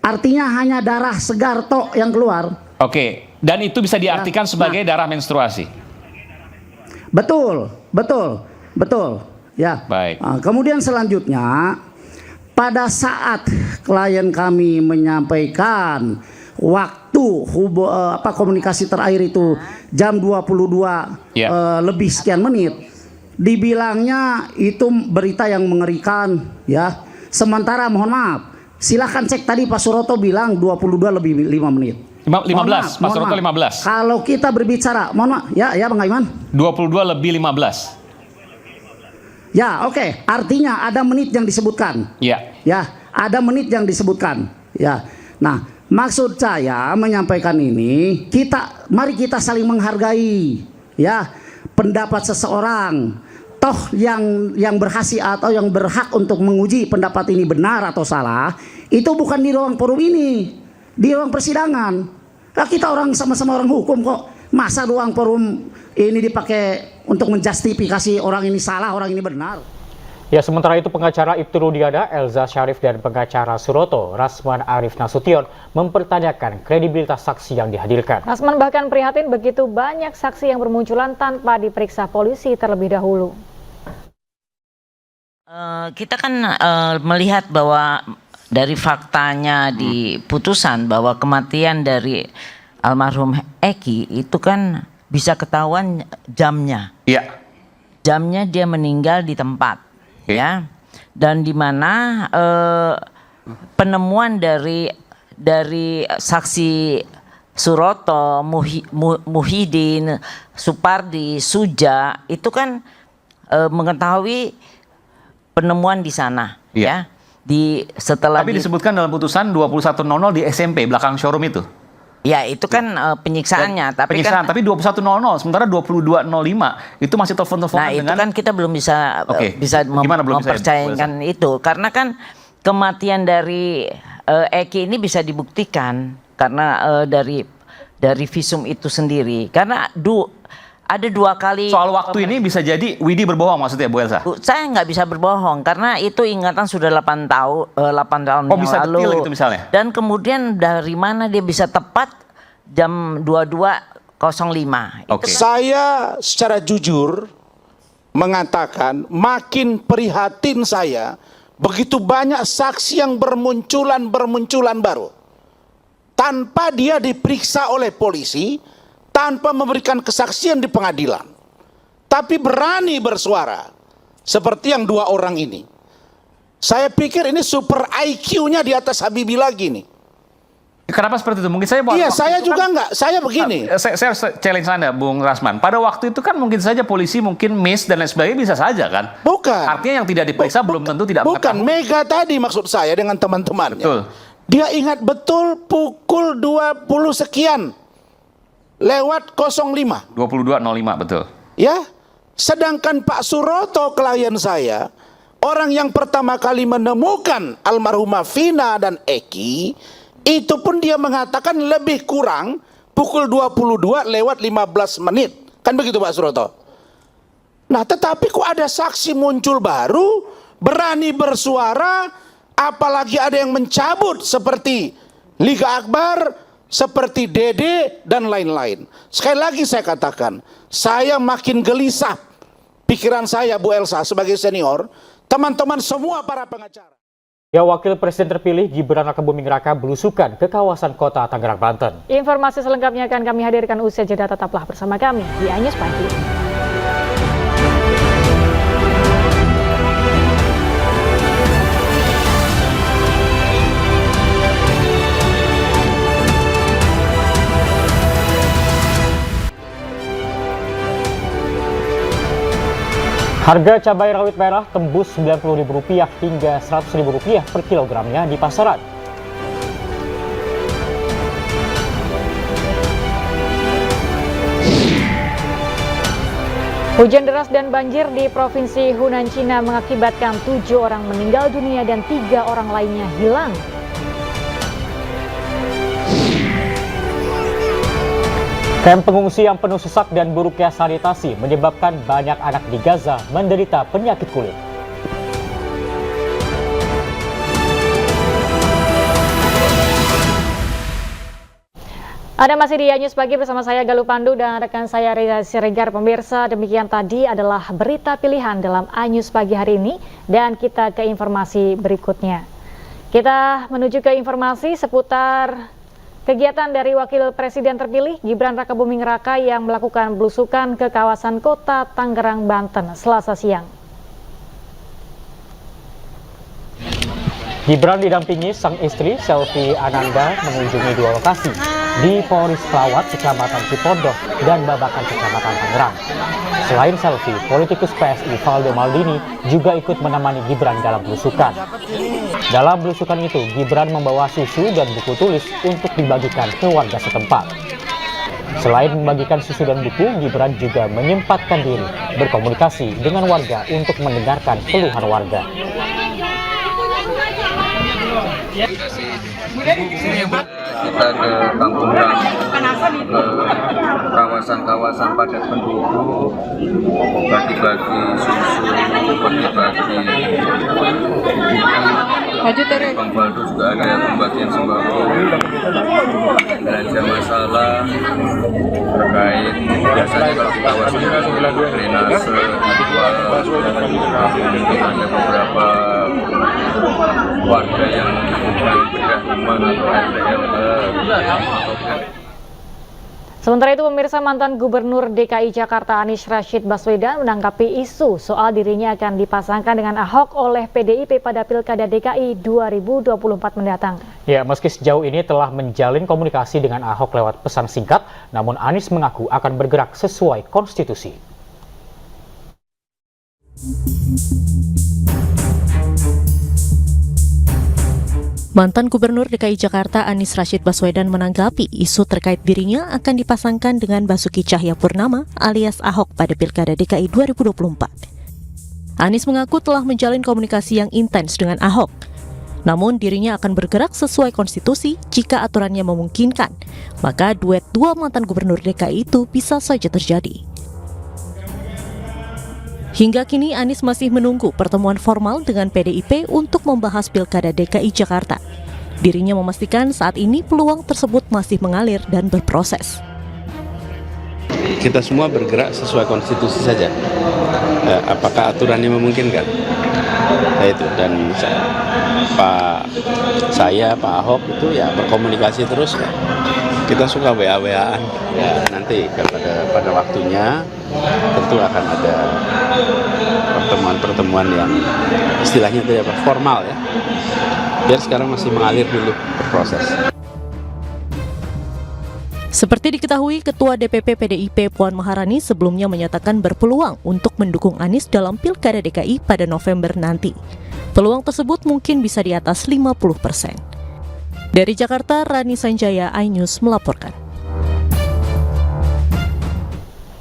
Artinya hanya darah segar tok yang keluar. Oke, dan itu bisa diartikan sebagai darah menstruasi. Betul. Ya. Baik. Nah, kemudian selanjutnya, pada saat klien kami menyampaikan waktu komunikasi terakhir itu jam 22 lebih sekian menit, dibilangnya itu berita yang mengerikan, ya. Sementara mohon maaf, silahkan cek tadi Pak Suroto bilang 22 lebih 5 menit. 15, Pak Suroto 15. Kalau kita berbicara, mohon maaf, ya Bang Aiman. 22 lebih 15. Ya, oke. Artinya ada menit yang disebutkan. Ya. Ya, ada menit yang disebutkan. Ya. Nah, maksud saya menyampaikan ini, mari kita saling menghargai, ya, pendapat seseorang. Toh yang berhasil atau yang berhak untuk menguji pendapat ini benar atau salah, itu bukan di ruang forum ini, di ruang persidangan. Nah, kita orang sama-sama orang hukum kok. Masa ruang forum ini dipakai untuk menjustifikasi orang ini salah, orang ini benar? Ya, sementara itu pengacara Ibtu Rudiana, Elza Syarif, dan pengacara Suroto, Rasman Arif Nasution, mempertanyakan kredibilitas saksi yang dihadirkan. Rasman bahkan prihatin begitu banyak saksi yang bermunculan tanpa diperiksa polisi terlebih dahulu. Kita kan melihat bahwa dari faktanya di putusan bahwa kematian dari almarhum Eki itu kan bisa ketahuan jamnya. Iya. Jamnya dia meninggal di tempat, ya. Dan di mana penemuan dari saksi Suroto, Muhyiddin, Supardi, Suja itu kan mengetahui penemuan di sana, ya. Tapi disebutkan dalam putusan 21.00 di SMP belakang showroom itu. Ya, itu kan penyiksaannya, tapi 21.00 sementara 22.05 itu masih telepon-teleponan itu kan kita belum bisa mempercayakan itu, karena kan kematian dari Eki ini bisa dibuktikan karena dari visum itu sendiri, karena ada 2 kali. Soal waktu ini bisa jadi Widi berbohong maksudnya, Bu Elsa? Saya nggak bisa berbohong karena itu ingatan sudah 8 tahun yang bisa lalu. Detil gitu misalnya? Dan kemudian dari mana dia bisa tepat jam 22.05? Saya secara jujur mengatakan makin prihatin saya begitu banyak saksi yang bermunculan baru tanpa dia diperiksa oleh polisi, tanpa memberikan kesaksian di pengadilan, tapi berani bersuara seperti yang 2 orang ini. Saya pikir ini super IQ-nya di atas Habibie lagi nih. Kenapa seperti itu? Mungkin saya saya juga enggak. Saya begini. Saya challenge Anda, Bung Rasman. Pada waktu itu kan mungkin saja polisi mungkin miss dan lain sebagainya, bisa saja kan? Bukan. Artinya yang tidak diperiksa belum tentu tidak mengetahui. Bukan. Mega tadi maksud saya dengan teman-temannya. Betul. Dia ingat betul pukul 20 sekian. Lewat 05. 22.05 betul. Ya. Sedangkan Pak Suroto klien saya, orang yang pertama kali menemukan almarhumah Vina dan Eki, itu pun dia mengatakan lebih kurang pukul 22 lewat 15 menit. Kan begitu Pak Suroto? Nah, tetapi kok ada saksi muncul baru, berani bersuara, apalagi ada yang mencabut seperti Liga Akbar, seperti Dede dan lain-lain. Sekali lagi saya katakan, saya makin gelisah pikiran saya, Bu Elsa, sebagai senior, teman-teman semua para pengacara. Ya, Wakil Presiden terpilih Gibran Rakabuming Raka belusukan ke kawasan kota Tangerang, Banten. Informasi selengkapnya akan kami hadirkan usai jeda, tetaplah bersama kami di Anyus Pagi. Harga cabai rawit merah tembus Rp90.000 hingga Rp100.000 per kilogramnya di pasaran. Hujan deras dan banjir di Provinsi Hunan, China mengakibatkan 7 orang meninggal dunia dan 3 orang lainnya hilang. Kamp pengungsi yang penuh sesak dan buruknya sanitasi menyebabkan banyak anak di Gaza menderita penyakit kulit. Ada masih di Anyus Pagi bersama saya Galuh Pandu dan rekan saya Reza Siregar. Pemirsa, demikian tadi adalah berita pilihan dalam Anyus Pagi hari ini, dan kita ke informasi berikutnya. Kita menuju ke informasi seputar kegiatan dari Wakil Presiden terpilih Gibran Rakabuming Raka yang melakukan belusukan ke kawasan kota Tangerang, Banten Selasa siang. Gibran didampingi sang istri Selvi Ananda mengunjungi 2 lokasi di Polres Pelawat, Kecamatan Cipondoh dan Babakan, Kecamatan Tangerang. Selain Selvi, politikus PSI Valdo Maldini juga ikut menemani Gibran dalam belusukan. Dalam belusukan itu, Gibran membawa susu dan buku tulis untuk dibagikan ke warga setempat. Selain membagikan susu dan buku, Gibran juga menyempatkan diri berkomunikasi dengan warga untuk mendengarkan keluhan warga. Kita ke kampung-kampung, ke kawasan-kawasan padat penduduk, bagi-bagi susu, bagi-bagi Bang Baldo juga ada yang pembagian sembako, belanja masalah terkait biasanya kalau di kawasan drainase, mungkin ada beberapa warga yang membutuhkan bedah rumah atau RPLT. Sementara itu, pemirsa, mantan Gubernur DKI Jakarta Anies Rashid Baswedan menanggapi isu soal dirinya akan dipasangkan dengan Ahok oleh PDIP pada Pilkada DKI 2024 mendatang. Ya, meski sejauh ini telah menjalin komunikasi dengan Ahok lewat pesan singkat, namun Anies mengaku akan bergerak sesuai konstitusi. Mantan Gubernur DKI Jakarta Anies Rashid Baswedan menanggapi isu terkait dirinya akan dipasangkan dengan Basuki Cahayapurnama alias Ahok pada Pilkada DKI 2024. Anies mengaku telah menjalin komunikasi yang intens dengan Ahok. Namun dirinya akan bergerak sesuai konstitusi jika aturannya memungkinkan. Maka duet 2 mantan Gubernur DKI itu bisa saja terjadi. Hingga kini Anies masih menunggu pertemuan formal dengan PDIP untuk membahas Pilkada DKI Jakarta. Dirinya memastikan saat ini peluang tersebut masih mengalir dan berproses. Kita semua bergerak sesuai konstitusi saja. Apakah aturannya memungkinkan? Nah, itu dan Pak Ahok itu ya berkomunikasi terus ya. Kita suka WA-WA-an ya, nanti pada waktunya tentu akan ada pertemuan-pertemuan yang istilahnya tidak formal ya. Biar sekarang masih mengalir dulu berproses. Seperti diketahui, Ketua DPP PDIP Puan Maharani sebelumnya menyatakan berpeluang untuk mendukung Anies dalam Pilkada DKI pada November nanti. Peluang tersebut mungkin bisa di atas 50%. Dari Jakarta, Rani Sanjaya, iNews melaporkan.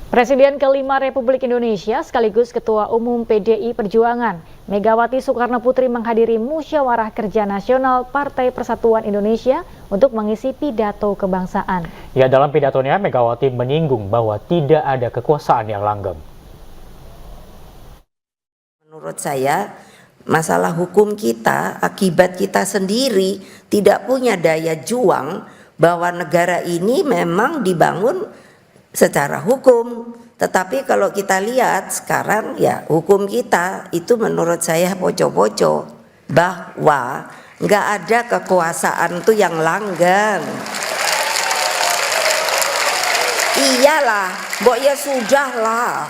Presiden kelima Republik Indonesia sekaligus Ketua Umum PDI Perjuangan, Megawati Soekarnoputri menghadiri Musyawarah Kerja Nasional Partai Persatuan Indonesia untuk mengisi pidato kebangsaan. Ya, dalam pidatonya Megawati menyinggung bahwa tidak ada kekuasaan yang langgeng. Menurut saya, masalah hukum kita, akibat kita sendiri tidak punya daya juang bahwa negara ini memang dibangun secara hukum. Tetapi kalau kita lihat sekarang ya hukum kita itu menurut saya poco-poco. bahwa nggak ada kekuasaan tuh yang langgeng. Iyalah, mbok ya sudahlah.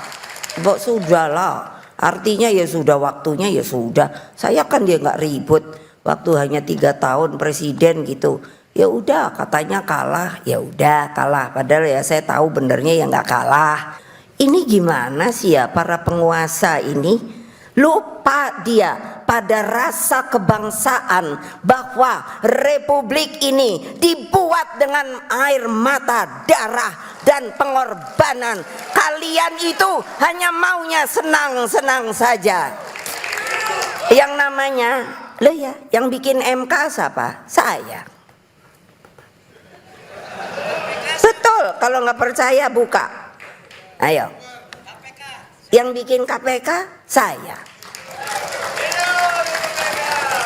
Artinya ya sudah, waktunya ya sudah. Saya kan dia nggak ribut. Waktu hanya 3 tahun presiden gitu. Ya udah, katanya kalah, ya udah kalah. Padahal ya saya tahu benernya ya nggak kalah. Ini gimana sih ya para penguasa ini? Lupa dia pada rasa kebangsaan bahwa republik ini dibuat dengan air mata, darah, dan pengorbanan. Kalian itu hanya maunya senang-senang saja. Yang namanya, loh ya, yang bikin MK siapa? Saya. Betul, kalau nggak percaya buka. Ayo. Yang bikin KPK saya.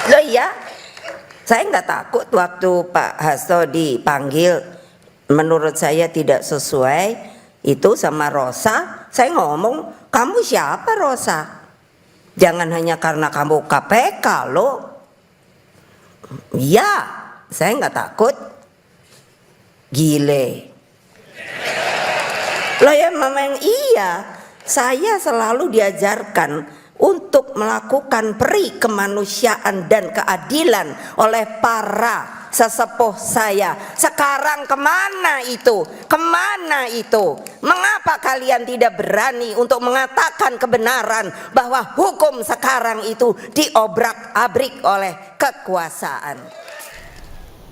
Loh iya, saya nggak takut waktu Pak Hasto dipanggil. Menurut saya tidak sesuai itu sama Rosa. Saya ngomong, kamu siapa Rosa? Jangan hanya karena kamu KPK loh. Iya, saya nggak takut. Gile. Loh ya memang iya. Saya selalu diajarkan untuk melakukan peri kemanusiaan dan keadilan oleh para sesepuh saya. Sekarang kemana itu? Kemana itu? Mengapa kalian tidak berani untuk mengatakan kebenaran bahwa hukum sekarang itu diobrak-abrik oleh kekuasaan?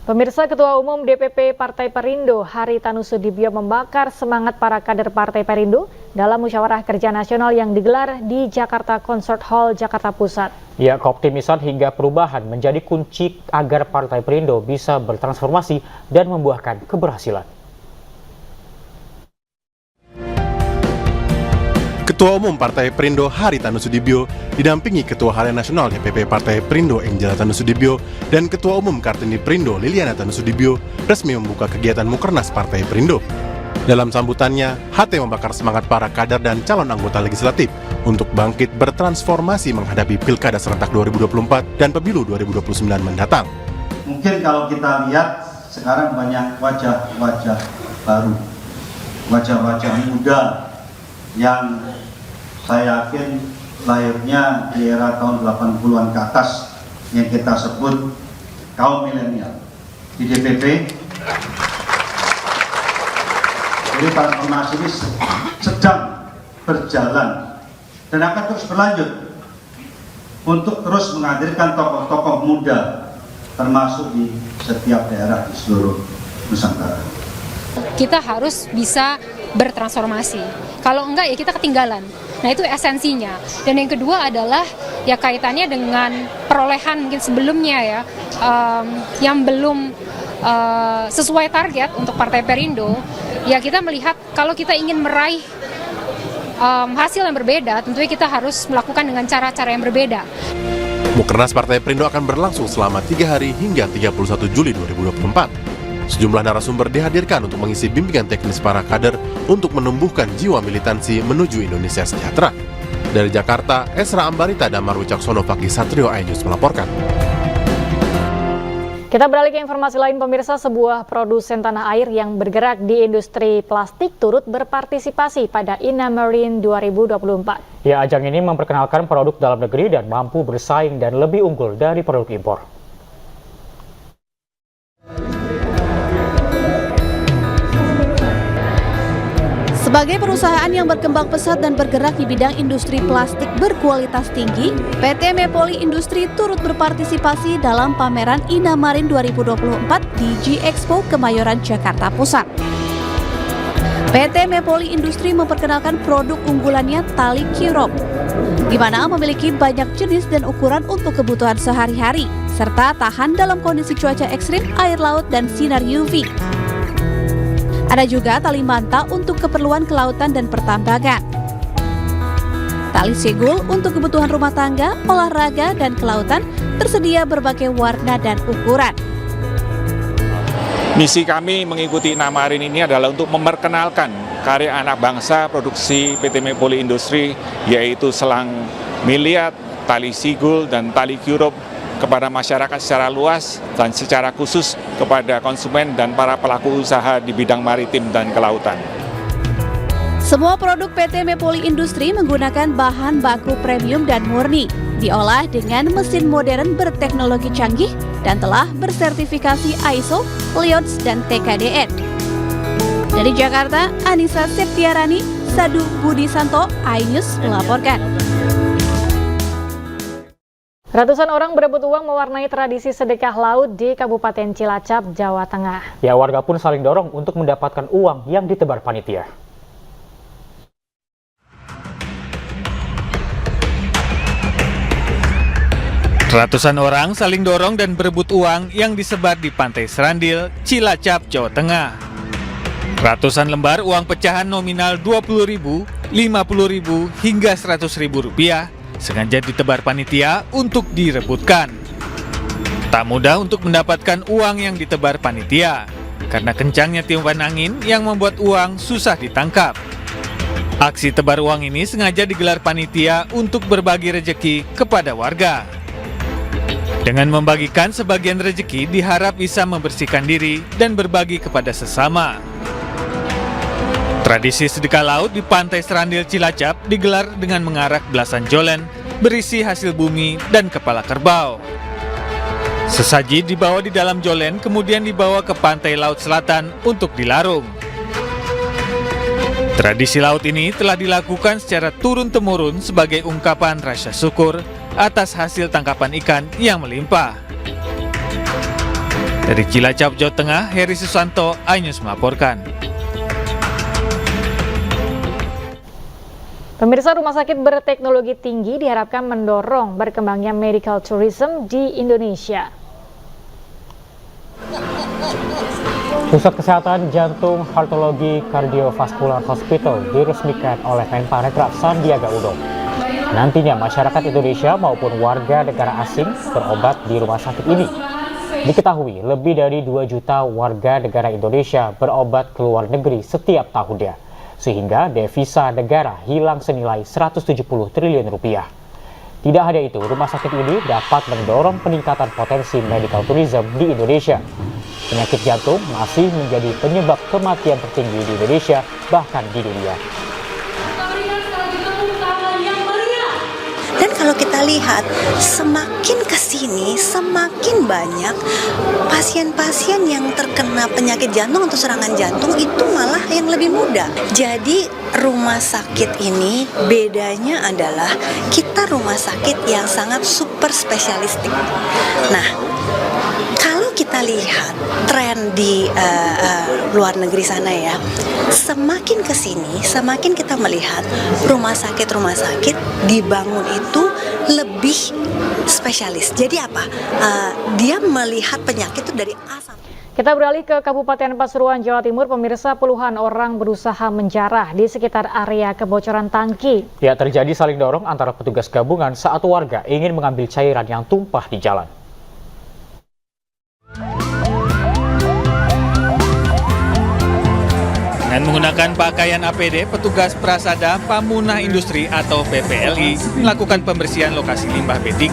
Pemirsa, Ketua Umum DPP Partai Perindo Haritanu Sudibyo membakar semangat para kader Partai Perindo dalam musyawarah kerja nasional yang digelar di Jakarta Concert Hall, Jakarta Pusat. Ya, keoptimisan hingga perubahan menjadi kunci agar Partai Perindo bisa bertransformasi dan membuahkan keberhasilan. Ketua Umum Partai Perindo Haritanu Sudibyo didampingi Ketua Harian Nasional DPP Partai Perindo Engjel Tanu Sudibyo dan Ketua Umum Kartini Perindo Liliana Tanu Sudibyo resmi membuka kegiatan Mukernas Partai Perindo. Dalam sambutannya, HT membakar semangat para kader dan calon anggota legislatif untuk bangkit bertransformasi menghadapi Pilkada serentak 2024 dan Pemilu 2029 mendatang. Mungkin kalau kita lihat sekarang banyak wajah-wajah baru, wajah-wajah muda yang saya yakin lahirnya di era tahun 80-an ke atas yang kita sebut kaum milenial. Di DPP, jadi transformasi ini sedang berjalan dan akan terus berlanjut untuk terus menghadirkan tokoh-tokoh muda termasuk di setiap daerah di seluruh Nusantara. Kita harus bisa bertransformasi. Kalau enggak ya kita ketinggalan. Nah itu esensinya. Dan yang kedua adalah ya kaitannya dengan perolehan mungkin sebelumnya ya yang belum sesuai target untuk Partai Perindo. Ya kita melihat kalau kita ingin meraih hasil yang berbeda, tentunya kita harus melakukan dengan cara-cara yang berbeda. Mukernas Partai Perindo akan berlangsung selama 3 hari hingga 31 Juli 2024. Sejumlah narasumber dihadirkan untuk mengisi bimbingan teknis para kader untuk menumbuhkan jiwa militansi menuju Indonesia sejahtera. Dari Jakarta, Esra Ambarita dan Marwi Caksono, Fakih Satrio, iNews melaporkan. Kita beralih ke informasi lain, pemirsa. Sebuah produsen tanah air yang bergerak di industri plastik turut berpartisipasi pada INA-Marine 2024. Ya, ajang ini memperkenalkan produk dalam negeri dan mampu bersaing dan lebih unggul dari produk impor. Sebagai perusahaan yang berkembang pesat dan bergerak di bidang industri plastik berkualitas tinggi, PT Mepoli Industri turut berpartisipasi dalam pameran INA-Marine 2024 di G-Expo Kemayoran, Jakarta Pusat. PT Mepoli Industri memperkenalkan produk unggulannya tali Q-Rope, di mana memiliki banyak jenis dan ukuran untuk kebutuhan sehari-hari, serta tahan dalam kondisi cuaca ekstrim, air laut, dan sinar UV. Ada juga tali manta untuk keperluan kelautan dan pertambangan. Tali segul untuk kebutuhan rumah tangga, olahraga, dan kelautan tersedia berbagai warna dan ukuran. Misi kami mengikuti INA-Marine ini adalah untuk memperkenalkan karya anak bangsa produksi PT Mepoli Industri, yaitu selang miliat, tali sigul, dan tali Q-Rope kepada masyarakat secara luas dan secara khusus kepada konsumen dan para pelaku usaha di bidang maritim dan kelautan. Semua produk PT Mepoli Industri menggunakan bahan baku premium dan murni, diolah dengan mesin modern berteknologi canggih dan telah bersertifikasi ISO, LEODS, dan TKDN. Dari Jakarta, Anissa Septiarani, Sadu Budi Santo, iNews melaporkan. Ratusan orang berebut uang mewarnai tradisi sedekah laut di Kabupaten Cilacap, Jawa Tengah. Ya, warga pun saling dorong untuk mendapatkan uang yang ditebar panitia. Ratusan orang saling dorong dan berebut uang yang disebar di Pantai Serandil, Cilacap, Jawa Tengah. Ratusan lembar uang pecahan nominal Rp20.000, Rp50.000 hingga Rp100.000 sengaja ditebar panitia untuk direbutkan. Tak mudah untuk mendapatkan uang yang ditebar panitia karena kencangnya tiupan angin yang membuat uang susah ditangkap. Aksi tebar uang ini sengaja digelar panitia untuk berbagi rejeki kepada warga. Dengan membagikan sebagian rejeki diharap bisa membersihkan diri dan berbagi kepada sesama. Tradisi sedekah laut di Pantai Serandil Cilacap digelar dengan mengarak belasan jolen berisi hasil bumi dan kepala kerbau. Sesaji dibawa di dalam jolen kemudian dibawa ke pantai laut selatan untuk dilarung. Tradisi laut ini telah dilakukan secara turun-temurun sebagai ungkapan rasa syukur atas hasil tangkapan ikan yang melimpah. Dari Cilacap, Jawa Tengah, Heri Susanto, iNews melaporkan. Pemirsa, rumah sakit berteknologi tinggi diharapkan mendorong berkembangnya medical tourism di Indonesia. Pusat Kesehatan Jantung Heartology Cardiovascular Hospital diresmikan oleh Menparekraf Sandiaga Uno. Nantinya masyarakat Indonesia maupun warga negara asing berobat di rumah sakit ini. Diketahui lebih dari 2 juta warga negara Indonesia berobat ke luar negeri setiap tahunnya, sehingga devisa negara hilang senilai 170 triliun rupiah. Tidak hanya itu, rumah sakit ini dapat mendorong peningkatan potensi medical tourism di Indonesia. Penyakit jantung masih menjadi penyebab kematian tertinggi di Indonesia, bahkan di dunia. Dan kalau kita lihat, semakin kesini semakin banyak pasien-pasien yang terkena penyakit jantung atau serangan jantung itu malah yang lebih muda. Jadi rumah sakit ini bedanya adalah kita rumah sakit yang sangat super spesialistik. Nah, kalau kita lihat tren di luar negeri sana ya, semakin kesini semakin kita melihat rumah sakit dibangun itu lebih spesialis. Jadi apa? Dia melihat penyakit itu dari A sampai. Kita beralih ke Kabupaten Pasuruan, Jawa Timur. Pemirsa, puluhan orang berusaha menjarah di sekitar area kebocoran tangki. Ya, terjadi saling dorong antara petugas gabungan saat warga ingin mengambil cairan yang tumpah di jalan. Dengan menggunakan pakaian APD, petugas Prasada Pamunah Industri atau PPLI melakukan pembersihan lokasi limbah B3.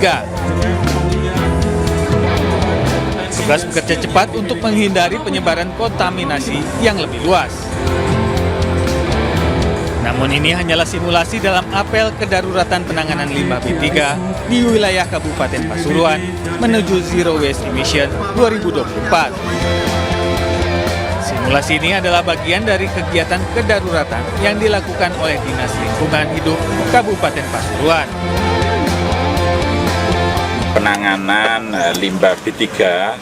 Tugas bekerja cepat untuk menghindari penyebaran kontaminasi yang lebih luas. Namun ini hanyalah simulasi dalam apel kedaruratan penanganan limbah B3 di wilayah Kabupaten Pasuruan menuju Zero Waste Emission 2024. Simulasi ini adalah bagian dari kegiatan kedaruratan yang dilakukan oleh Dinas Lingkungan Hidup Kabupaten Pasuruan. Penanganan limbah B3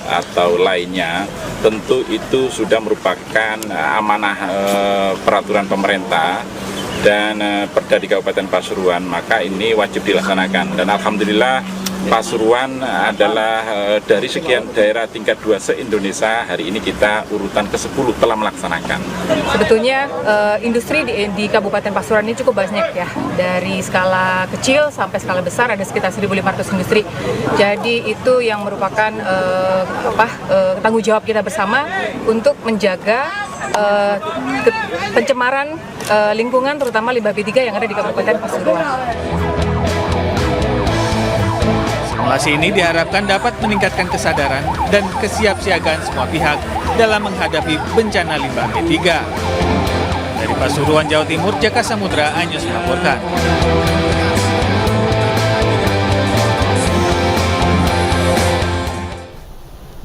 atau lainnya tentu itu sudah merupakan amanah peraturan pemerintah dan Perda di Kabupaten Pasuruan, maka ini wajib dilaksanakan. Dan alhamdulillah Pasuruan adalah dari sekian daerah tingkat 2 se-Indonesia, hari ini kita urutan ke-10 telah melaksanakan. Sebetulnya industri di Kabupaten Pasuruan ini cukup banyak ya, dari skala kecil sampai skala besar ada sekitar 1.500 industri. Jadi itu yang merupakan tanggung jawab kita bersama untuk menjaga pencemaran lingkungan, terutama limbah B3 yang ada di Kabupaten Pasuruan. Simulasi ini diharapkan dapat meningkatkan kesadaran dan kesiapsiagaan semua pihak dalam menghadapi bencana limbah B3. Dari Pasuruan, Jawa Timur, Jaka Samudra, Anyus melaporkan.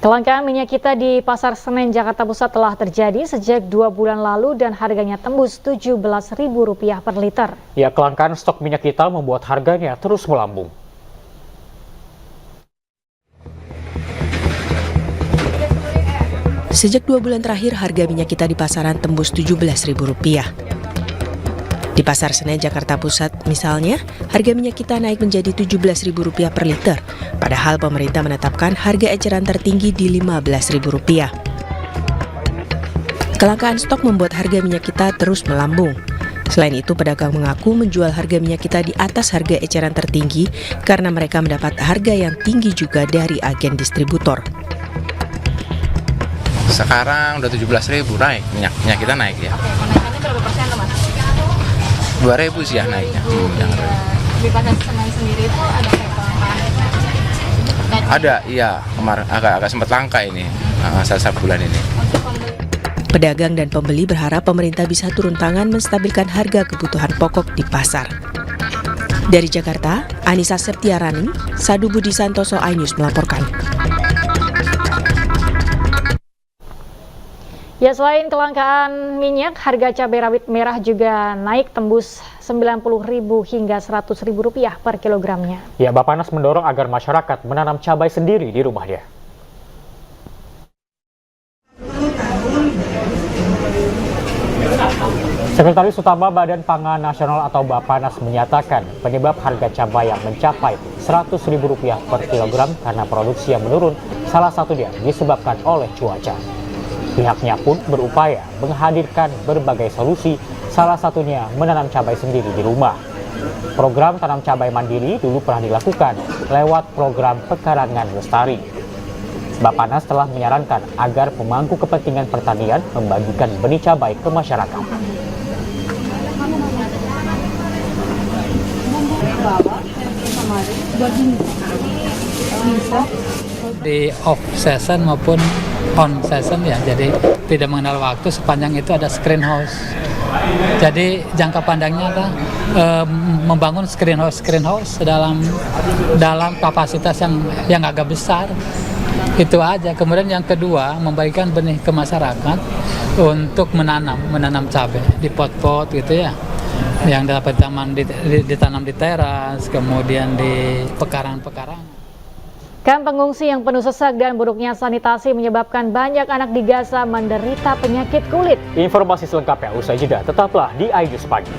Kelangkaan minyak kita di Pasar Senen, Jakarta Pusat telah terjadi sejak 2 bulan lalu dan harganya tembus Rp17.000 per liter. Ya, kelangkaan stok minyak kita membuat harganya terus melambung. Sejak 2 bulan terakhir, harga minyak kita di pasaran tembus Rp17.000. Di Pasar Senen, Jakarta Pusat misalnya, harga minyak kita naik menjadi Rp17.000 per liter, padahal pemerintah menetapkan harga eceran tertinggi di Rp15.000. Kelangkaan stok membuat harga minyak kita terus melambung. Selain itu, pedagang mengaku menjual harga minyak kita di atas harga eceran tertinggi karena mereka mendapat harga yang tinggi juga dari agen distributor. Sekarang udah 17.000 naik, minyak kita naik ya. Kenaikannya berapa persen tuh, Mas? 2.000 sih ya naiknya. Di Pasar Senen sendiri itu ada kelangkaan? Ada, iya. Kemarin agak sempat langka ini saat bulan ini. Pedagang dan pembeli berharap pemerintah bisa turun tangan menstabilkan harga kebutuhan pokok di pasar. Dari Jakarta, Anissa Septiarani, Sadu Budi Santoso, iNews melaporkan. Ya, selain kelangkaan minyak, harga cabai rawit merah juga naik tembus Rp90.000 hingga Rp100.000 per kilogramnya. Ya, Bappenas mendorong agar masyarakat menanam cabai sendiri di rumahnya. Sekretaris Utama Badan Pangan Nasional atau Bappenas menyatakan penyebab harga cabai yang mencapai Rp100.000 per kilogram karena produksi yang menurun, salah satunya disebabkan oleh cuaca. Pihaknya pun berupaya menghadirkan berbagai solusi, salah satunya menanam cabai sendiri di rumah. Program tanam cabai mandiri dulu pernah dilakukan lewat program pekarangan lestari. Bappenas telah menyarankan agar pemangku kepentingan pertanian membagikan benih cabai ke masyarakat. Di off season maupun on season ya, jadi tidak mengenal waktu, sepanjang itu ada screen house. Jadi jangka pandangnya adalah membangun screen house dalam kapasitas yang agak besar. Itu aja. Kemudian yang kedua, membagikan benih ke masyarakat untuk menanam cabai di pot-pot gitu ya, yang dapat ditanam di teras, kemudian di pekarangan. Kamp pengungsi yang penuh sesak dan buruknya sanitasi menyebabkan banyak anak di Gaza menderita penyakit kulit. Informasi selengkapnya usai jeda, tetaplah di iNews Pagi.